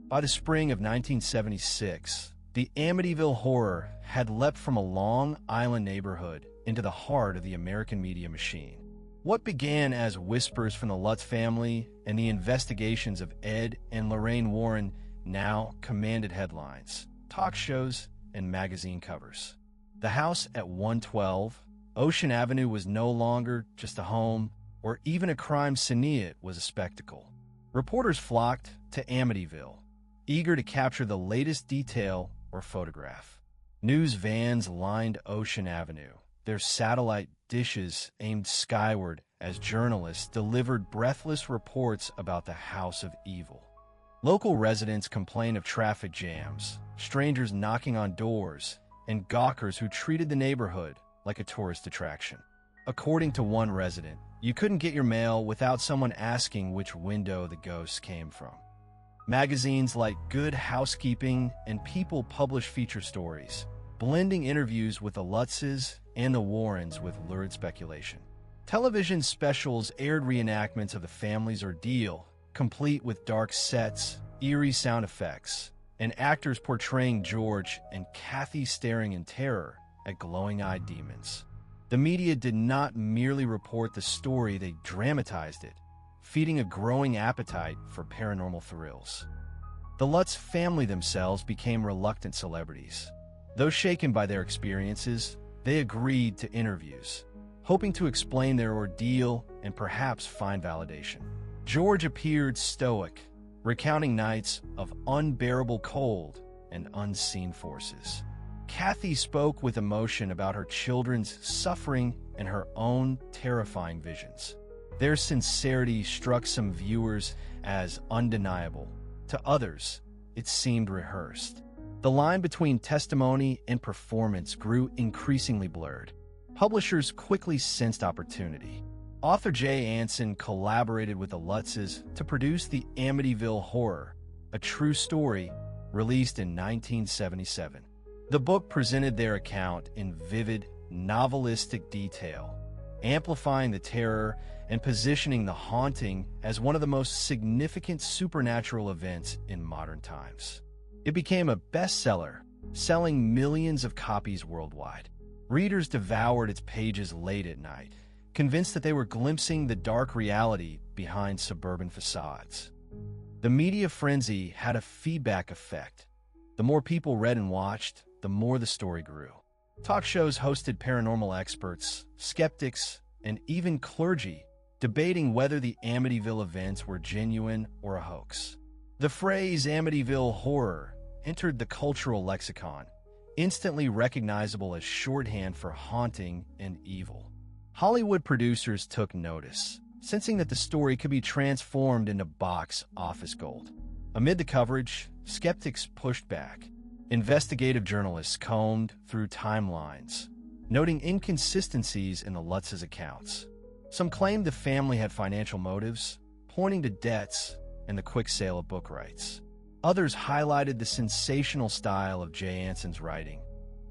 By the spring of 1976, the Amityville horror had leapt from a Long Island neighborhood into the heart of the American media machine. What began as whispers from the Lutz family and the investigations of Ed and Lorraine Warren now commanded headlines, talk shows, and magazine covers. The house at 112, Ocean Avenue was no longer just a home or even a crime scene, it was a spectacle. Reporters flocked to Amityville, eager to capture the latest detail or photograph. News vans lined Ocean Avenue, their satellite dishes aimed skyward as journalists delivered breathless reports about the House of Evil. Local residents complained of traffic jams, strangers knocking on doors, and gawkers who treated the neighborhood like a tourist attraction. According to one resident, you couldn't get your mail without someone asking which window the ghosts came from. Magazines like Good Housekeeping and People published feature stories, blending interviews with the Lutzes and the Warrens with lurid speculation. Television specials aired reenactments of the family's ordeal, complete with dark sets, eerie sound effects, and actors portraying George and Kathy staring in terror at glowing-eyed demons. The media did not merely report the story, they dramatized it, feeding a growing appetite for paranormal thrills. The Lutz family themselves became reluctant celebrities. Though shaken by their experiences, they agreed to interviews, hoping to explain their ordeal and perhaps find validation. George appeared stoic, recounting nights of unbearable cold and unseen forces. Kathy spoke with emotion about her children's suffering and her own terrifying visions. Their sincerity struck some viewers as undeniable. To others, it seemed rehearsed. The line between testimony and performance grew increasingly blurred. Publishers quickly sensed opportunity. Author Jay Anson collaborated with the Lutzes to produce the Amityville Horror, a true story released in 1977. The book presented their account in vivid, novelistic detail, amplifying the terror and positioning the haunting as one of the most significant supernatural events in modern times. It became a bestseller, selling millions of copies worldwide. Readers devoured its pages late at night, convinced that they were glimpsing the dark reality behind suburban facades. The media frenzy had a feedback effect. The more people read and watched, the more the story grew. Talk shows hosted paranormal experts, skeptics, and even clergy, debating whether the Amityville events were genuine or a hoax. The phrase Amityville Horror entered the cultural lexicon, instantly recognizable as shorthand for haunting and evil. Hollywood producers took notice, sensing that the story could be transformed into box office gold. Amid the coverage, skeptics pushed back. Investigative journalists combed through timelines, noting inconsistencies in the Lutz's accounts. Some claimed the family had financial motives, pointing to debts and the quick sale of book rights. Others highlighted the sensational style of Jay Anson's writing,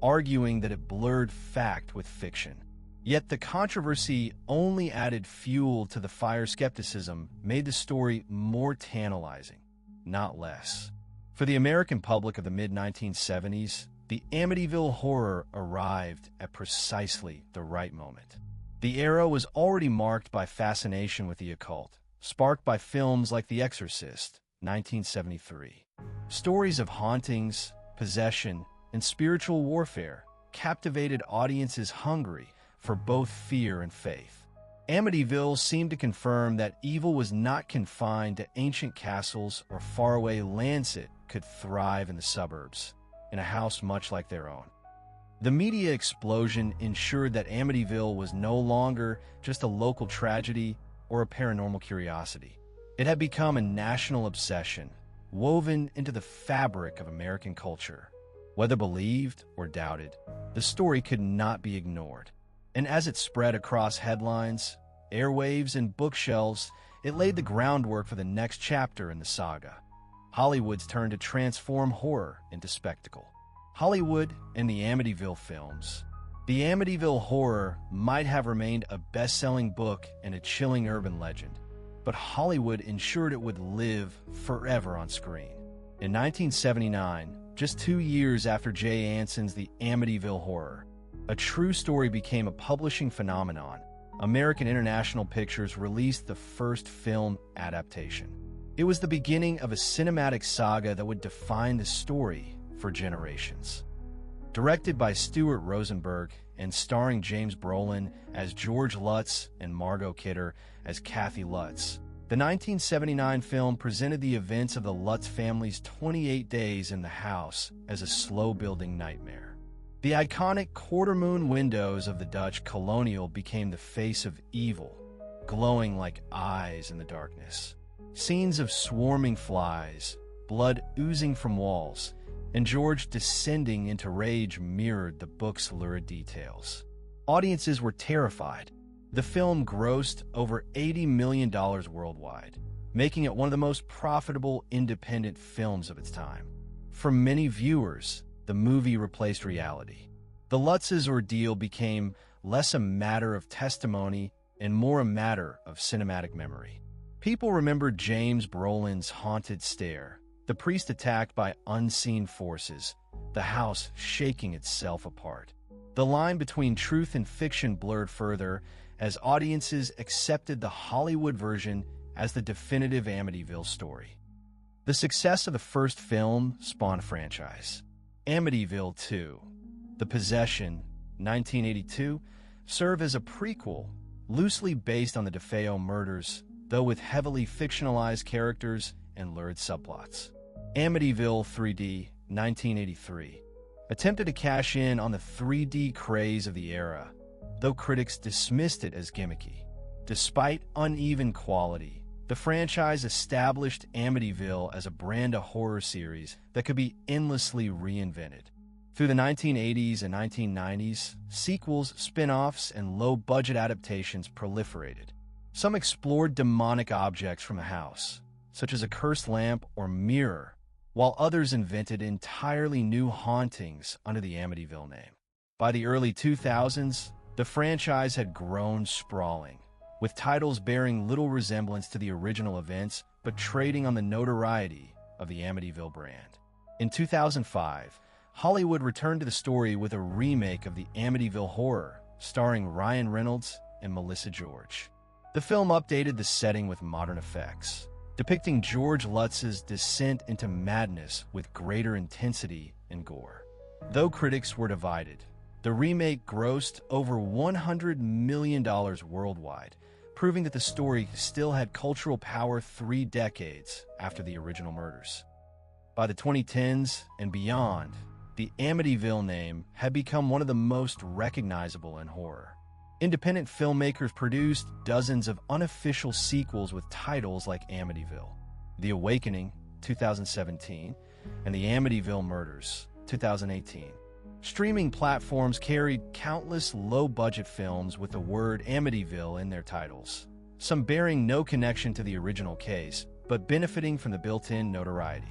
arguing that it blurred fact with fiction. Yet the controversy only added fuel to the fire. Skepticism made the story more tantalizing, not less. For the American public of the mid-1970s, the Amityville Horror arrived at precisely the right moment. The era was already marked by fascination with the occult, sparked by films like The Exorcist, 1973. Stories of hauntings, possession, and spiritual warfare captivated audiences hungry for both fear and faith. Amityville seemed to confirm that evil was not confined to ancient castles or faraway lands. It could thrive in the suburbs, in a house much like their own. The media explosion ensured that Amityville was no longer just a local tragedy or a paranormal curiosity. It had become a national obsession, woven into the fabric of American culture. Whether believed or doubted, the story could not be ignored. And as it spread across headlines, airwaves, and bookshelves, it laid the groundwork for the next chapter in the saga. Hollywood's turn to transform horror into spectacle. Hollywood and the Amityville films. The Amityville Horror might have remained a best-selling book and a chilling urban legend, but Hollywood ensured it would live forever on screen. In 1979, just 2 years after Jay Anson's The Amityville Horror, a true story became a publishing phenomenon. American International Pictures released the first film adaptation. It was the beginning of a cinematic saga that would define the story for generations. Directed by Stuart Rosenberg and starring James Brolin as George Lutz and Margot Kidder as Kathy Lutz, the 1979 film presented the events of the Lutz family's 28 days in the house as a slow-building nightmare. The iconic quarter-moon windows of the Dutch colonial became the face of evil, glowing like eyes in the darkness. Scenes of swarming flies, blood oozing from walls, and George descending into rage mirrored the book's lurid details. Audiences were terrified. The film grossed over $80 million worldwide, making it one of the most profitable independent films of its time. For many viewers, the movie replaced reality. The Lutz's ordeal became less a matter of testimony and more a matter of cinematic memory. People remembered James Brolin's haunted stare, the priest attacked by unseen forces, the house shaking itself apart. The line between truth and fiction blurred further as audiences accepted the Hollywood version as the definitive Amityville story. The success of the first film spawned a franchise. Amityville 2, The Possession, 1982, served as a prequel, loosely based on the DeFeo murders, though with heavily fictionalized characters and lurid subplots. Amityville 3D, 1983, attempted to cash in on the 3D craze of the era, though critics dismissed it as gimmicky. Despite uneven quality, the franchise established Amityville as a brand of horror series that could be endlessly reinvented. Through the 1980s and 1990s, sequels, spin-offs, and low-budget adaptations proliferated. Some explored demonic objects from the house, such as a cursed lamp or mirror, while others invented entirely new hauntings under the Amityville name. By the early 2000s, the franchise had grown sprawling, with titles bearing little resemblance to the original events but trading on the notoriety of the Amityville brand. In 2005, Hollywood returned to the story with a remake of the Amityville Horror, starring Ryan Reynolds and Melissa George. The film updated the setting with modern effects, depicting George Lutz's descent into madness with greater intensity and gore. Though critics were divided, the remake grossed over $100 million worldwide, proving that the story still had cultural power 3 decades after the original murders. By the 2010s and beyond, the Amityville name had become one of the most recognizable in horror. Independent filmmakers produced dozens of unofficial sequels with titles like Amityville, The Awakening, 2017, and The Amityville Murders, 2018. Streaming platforms carried countless low-budget films with the word Amityville in their titles, some bearing no connection to the original case, but benefiting from the built-in notoriety.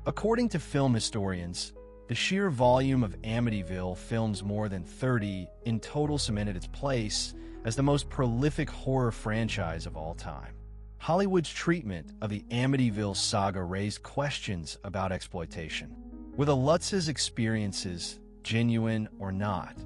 According to film historians, the sheer volume of Amityville films, more than 30 in total, cemented its place as the most prolific horror franchise of all time. Hollywood's treatment of the Amityville saga raised questions about exploitation. Were the Lutz's experiences, genuine or not,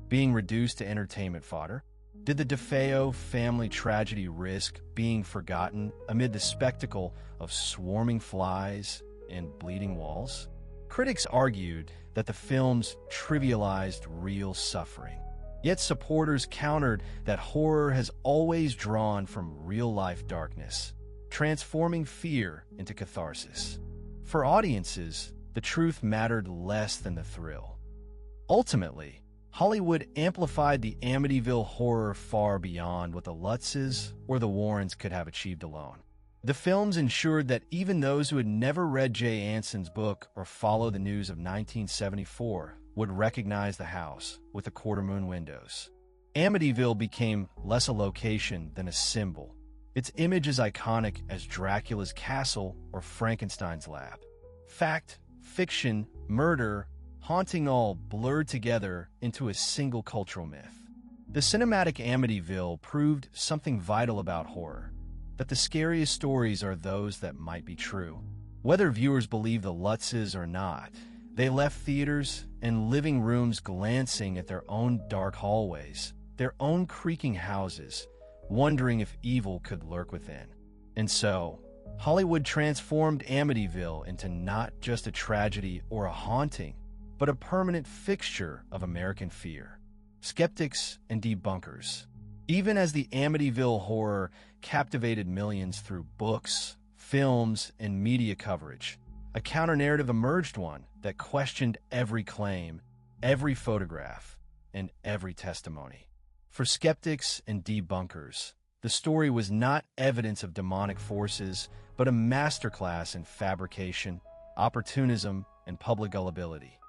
being reduced to entertainment fodder? Did the DeFeo family tragedy risk being forgotten amid the spectacle of swarming flies and bleeding walls? Critics argued that the films trivialized real suffering. Yet supporters countered that horror has always drawn from real-life darkness, transforming fear into catharsis. For audiences, the truth mattered less than the thrill. Ultimately, Hollywood amplified the Amityville horror far beyond what the Lutzes or the Warrens could have achieved alone. The films ensured that even those who had never read Jay Anson's book or followed the news of 1974 would recognize the house with the quarter-moon windows. Amityville became less a location than a symbol. Its image is iconic as Dracula's castle or Frankenstein's lab. Fact, fiction, murder, haunting all blurred together into a single cultural myth. The cinematic Amityville proved something vital about horror, that the scariest stories are those that might be true. Whether viewers believe the Lutzes or not, they left theaters and living rooms glancing at their own dark hallways, their own creaking houses, wondering if evil could lurk within. And so, Hollywood transformed Amityville into not just a tragedy or a haunting, but a permanent fixture of American fear. Skeptics and debunkers. Even as the Amityville horror captivated millions through books, films, and media coverage, a counter-narrative emerged, one that questioned every claim, every photograph, and every testimony. For skeptics and debunkers, the story was not evidence of demonic forces, but a masterclass in fabrication, opportunism, and public gullibility.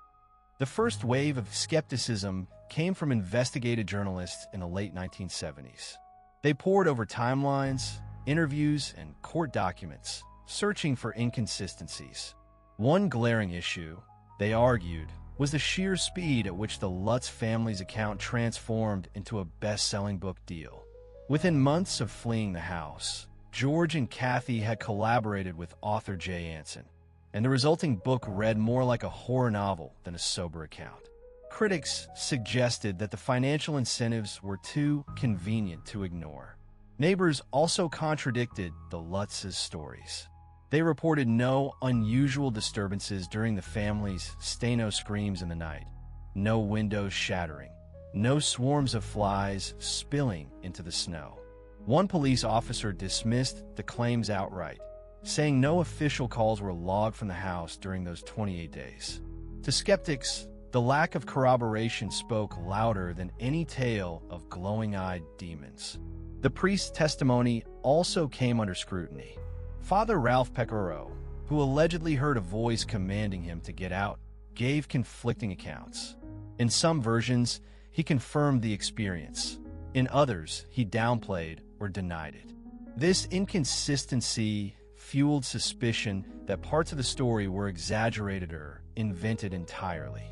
The first wave of skepticism came from investigative journalists in the late 1970s. They pored over timelines, interviews, and court documents, searching for inconsistencies. One glaring issue, they argued, was the sheer speed at which the Lutz family's account transformed into a best-selling book deal. Within months of fleeing the house, George and Kathy had collaborated with author Jay Anson, and the resulting book read more like a horror novel than a sober account. Critics suggested that the financial incentives were too convenient to ignore. Neighbors also contradicted the Lutz's stories. They reported no unusual disturbances during the family's stay-no screams in the night, no windows shattering, no swarms of flies spilling into the snow. One police officer dismissed the claims outright, saying no official calls were logged from the house during those 28 days. To skeptics, the lack of corroboration spoke louder than any tale of glowing-eyed demons. The priest's testimony also came under scrutiny. Father Ralph Pecoraro, who allegedly heard a voice commanding him to get out, gave conflicting accounts. In some versions, he confirmed the experience. In others, he downplayed or denied it. This inconsistency fueled suspicion that parts of the story were exaggerated or invented entirely.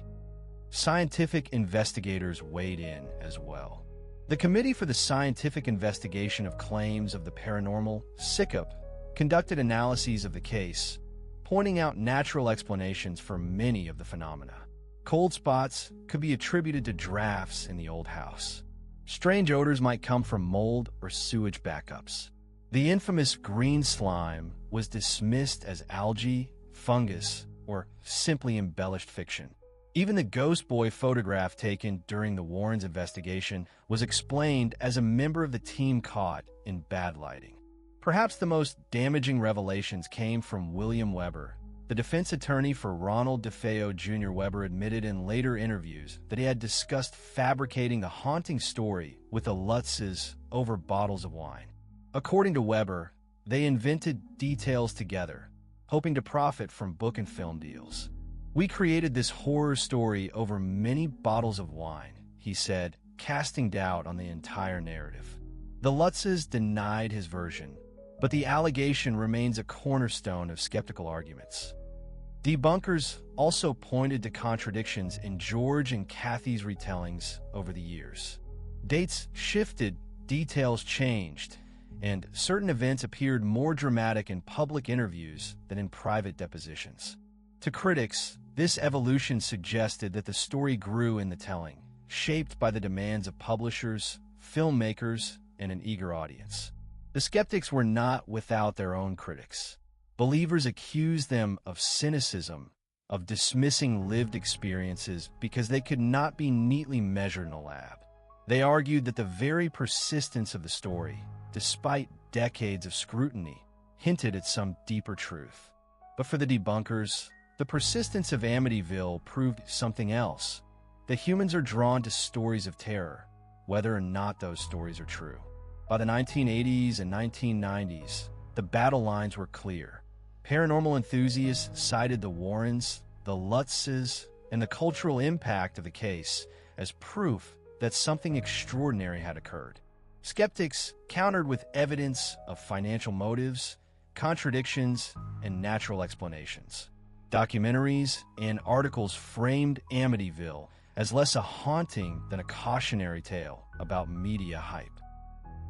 Scientific investigators weighed in as well. The Committee for the Scientific Investigation of Claims of the Paranormal, SICUP, conducted analyses of the case, pointing out natural explanations for many of the phenomena. Cold spots could be attributed to drafts in the old house. Strange odors might come from mold or sewage backups. The infamous green slime was dismissed as algae, fungus, or simply embellished fiction. Even the ghost boy photograph taken during the Warrens' investigation was explained as a member of the team caught in bad lighting. Perhaps the most damaging revelations came from William Weber. The defense attorney for Ronald DeFeo Jr. Weber admitted in later interviews that he had discussed fabricating the haunting story with the Lutzes over bottles of wine. According to Weber, they invented details together, hoping to profit from book and film deals. "We created this horror story over many bottles of wine," he said, casting doubt on the entire narrative. The Lutzes denied his version, but the allegation remains a cornerstone of skeptical arguments. Debunkers also pointed to contradictions in George and Kathy's retellings over the years. Dates shifted, details changed, and certain events appeared more dramatic in public interviews than in private depositions. To critics, this evolution suggested that the story grew in the telling, shaped by the demands of publishers, filmmakers, and an eager audience. The skeptics were not without their own critics. Believers accused them of cynicism, of dismissing lived experiences because they could not be neatly measured in a lab. They argued that the very persistence of the story, despite decades of scrutiny, hinted at some deeper truth. But for the debunkers, the persistence of Amityville proved something else. That humans are drawn to stories of terror, whether or not those stories are true. By the 1980s and 1990s, the battle lines were clear. Paranormal enthusiasts cited the Warrens, the Lutzes, and the cultural impact of the case as proof that something extraordinary had occurred. Skeptics countered with evidence of financial motives, contradictions, and natural explanations. Documentaries and articles framed Amityville as less a haunting than a cautionary tale about media hype.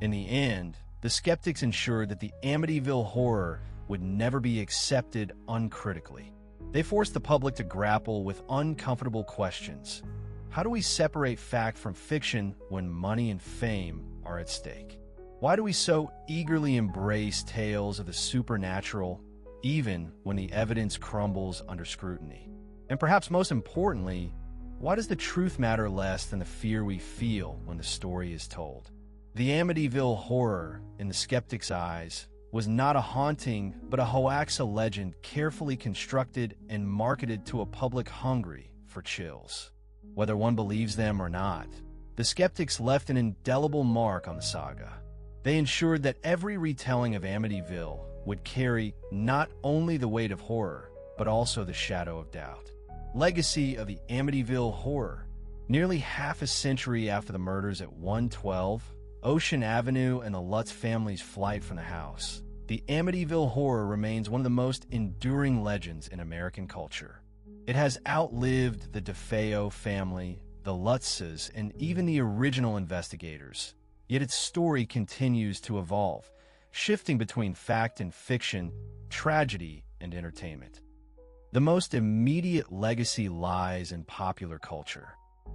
In the end, the skeptics ensured that the Amityville horror would never be accepted uncritically. They forced the public to grapple with uncomfortable questions. How do we separate fact from fiction when money and fame are at stake? Why do we so eagerly embrace tales of the supernatural, even when the evidence crumbles under scrutiny? And perhaps most importantly, why does the truth matter less than the fear we feel when the story is told? The Amityville Horror, in the skeptic's eyes, was not a haunting, but a hoax legend carefully constructed and marketed to a public hungry for chills. Whether one believes them or not, the skeptics left an indelible mark on the saga. They ensured that every retelling of Amityville would carry not only the weight of horror, but also the shadow of doubt. Legacy of the Amityville Horror. Nearly half a century after the murders at 112 Ocean Avenue and the Lutz family's flight from the house, the Amityville Horror remains one of the most enduring legends in American culture. It has outlived the DeFeo family, the Lutzes, and even the original investigators. Yet its story continues to evolve, shifting between fact and fiction, tragedy and entertainment. The most immediate legacy lies in popular culture.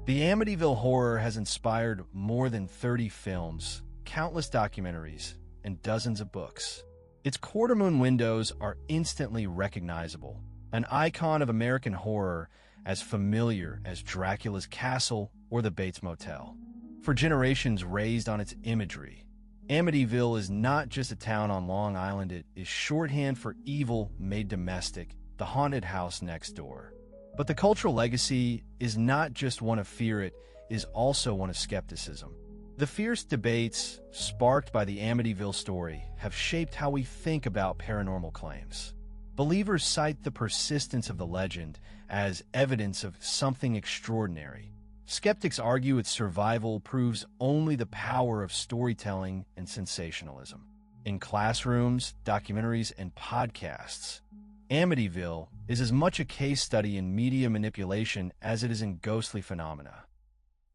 The Amityville Horror has inspired more than 30 films, countless documentaries, and dozens of books. Its quarter-moon windows are instantly recognizable, an icon of American horror as familiar as Dracula's castle or the Bates Motel. For generations raised on its imagery, Amityville is not just a town on Long Island, it is shorthand for evil made domestic, the haunted house next door. But the cultural legacy is not just one of fear, it is also one of skepticism. The fierce debates sparked by the Amityville story have shaped how we think about paranormal claims. Believers cite the persistence of the legend as evidence of something extraordinary. Skeptics argue its survival proves only the power of storytelling and sensationalism. In classrooms, documentaries, and podcasts, Amityville is as much a case study in media manipulation as it is in ghostly phenomena.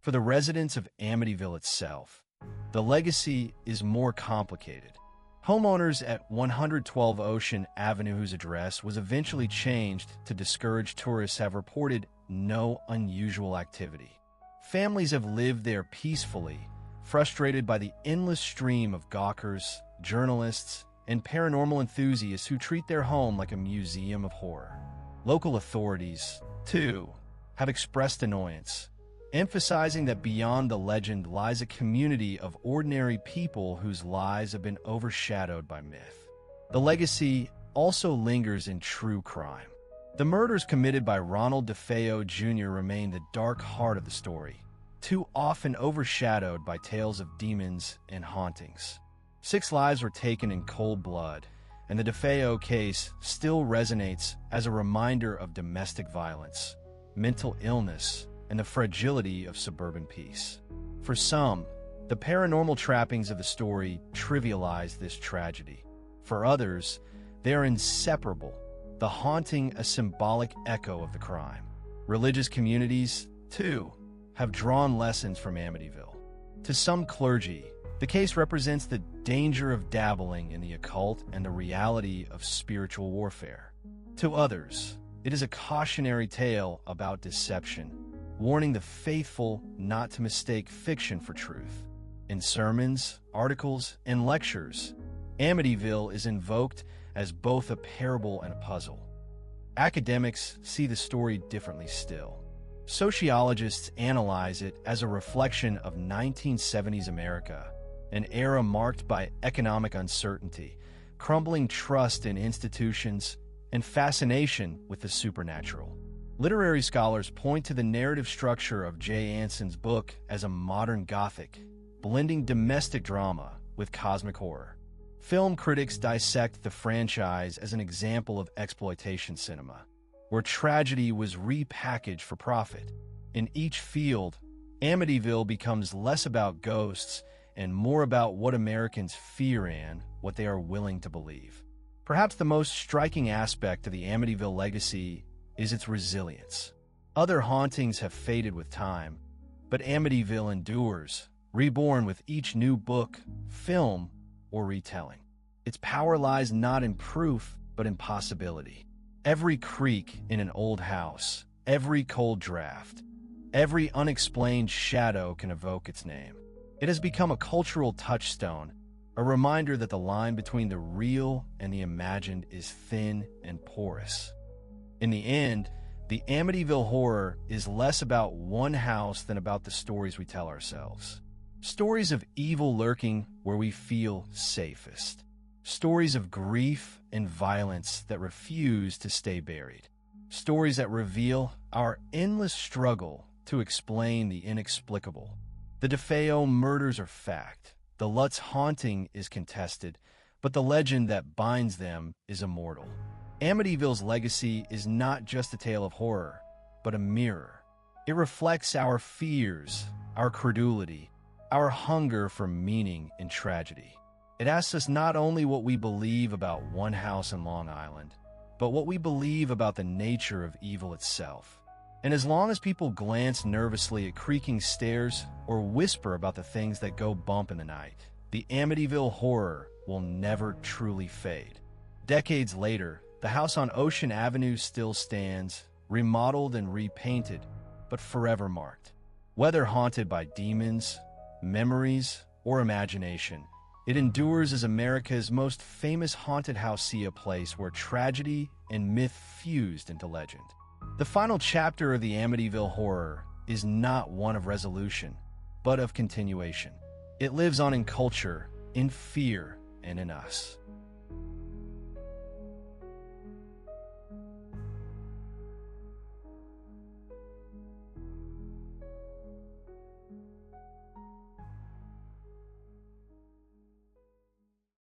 For the residents of Amityville itself, the legacy is more complicated. Homeowners at 112 Ocean Avenue, whose address was eventually changed to discourage tourists, have reported no unusual activity. Families have lived there peacefully, frustrated by the endless stream of gawkers, journalists, and paranormal enthusiasts who treat their home like a museum of horror. Local authorities, too, have expressed annoyance, emphasizing that beyond the legend lies a community of ordinary people whose lives have been overshadowed by myth. The legacy also lingers in true crime. The murders committed by Ronald DeFeo Jr. remain the dark heart of the story, too often overshadowed by tales of demons and hauntings. 6 lives were taken in cold blood, and the DeFeo case still resonates as a reminder of domestic violence, mental illness, and the fragility of suburban peace. For some, the paranormal trappings of the story trivialize this tragedy. For others, they are inseparable, the haunting a symbolic echo of the crime. Religious communities, too, have drawn lessons from Amityville. To some clergy, the case represents the danger of dabbling in the occult and the reality of spiritual warfare. To others, it is a cautionary tale about deception, warning the faithful not to mistake fiction for truth. In sermons, articles, and lectures, Amityville is invoked as both a parable and a puzzle. Academics see the story differently still. Sociologists analyze it as a reflection of 1970s America, an era marked by economic uncertainty, crumbling trust in institutions, and fascination with the supernatural. Literary scholars point to the narrative structure of Jay Anson's book as a modern Gothic, blending domestic drama with cosmic horror. Film critics dissect the franchise as an example of exploitation cinema, where tragedy was repackaged for profit. In each field, Amityville becomes less about ghosts and more about what Americans fear and what they are willing to believe. Perhaps the most striking aspect of the Amityville legacy is its resilience. Other hauntings have faded with time, but Amityville endures, reborn with each new book, film, or retelling. Its power lies not in proof, but in possibility. Every creak in an old house, every cold draft, every unexplained shadow can evoke its name. It has become a cultural touchstone, a reminder that the line between the real and the imagined is thin and porous. In the end, The Amityville Horror is less about one house than about the stories we tell ourselves. Stories of evil lurking where we feel safest. Stories of grief and violence that refuse to stay buried. Stories that reveal our endless struggle to explain the inexplicable. The DeFeo murders are fact. The Lutz haunting is contested, but the legend that binds them is immortal. Amityville's legacy is not just a tale of horror, but a mirror. It reflects our fears, our credulity, our hunger for meaning in tragedy. It asks us not only what we believe about one house in Long Island, but what we believe about the nature of evil itself. And as long as people glance nervously at creaking stairs or whisper about the things that go bump in the night, the Amityville Horror will never truly fade. Decades later, the house on Ocean Avenue still stands, remodeled and repainted, but forever marked. Whether haunted by demons, memories, or imagination, it endures as America's most famous haunted house, a place where tragedy and myth fused into legend. The final chapter of the Amityville Horror is not one of resolution, but of continuation. It lives on in culture, in fear, and in us.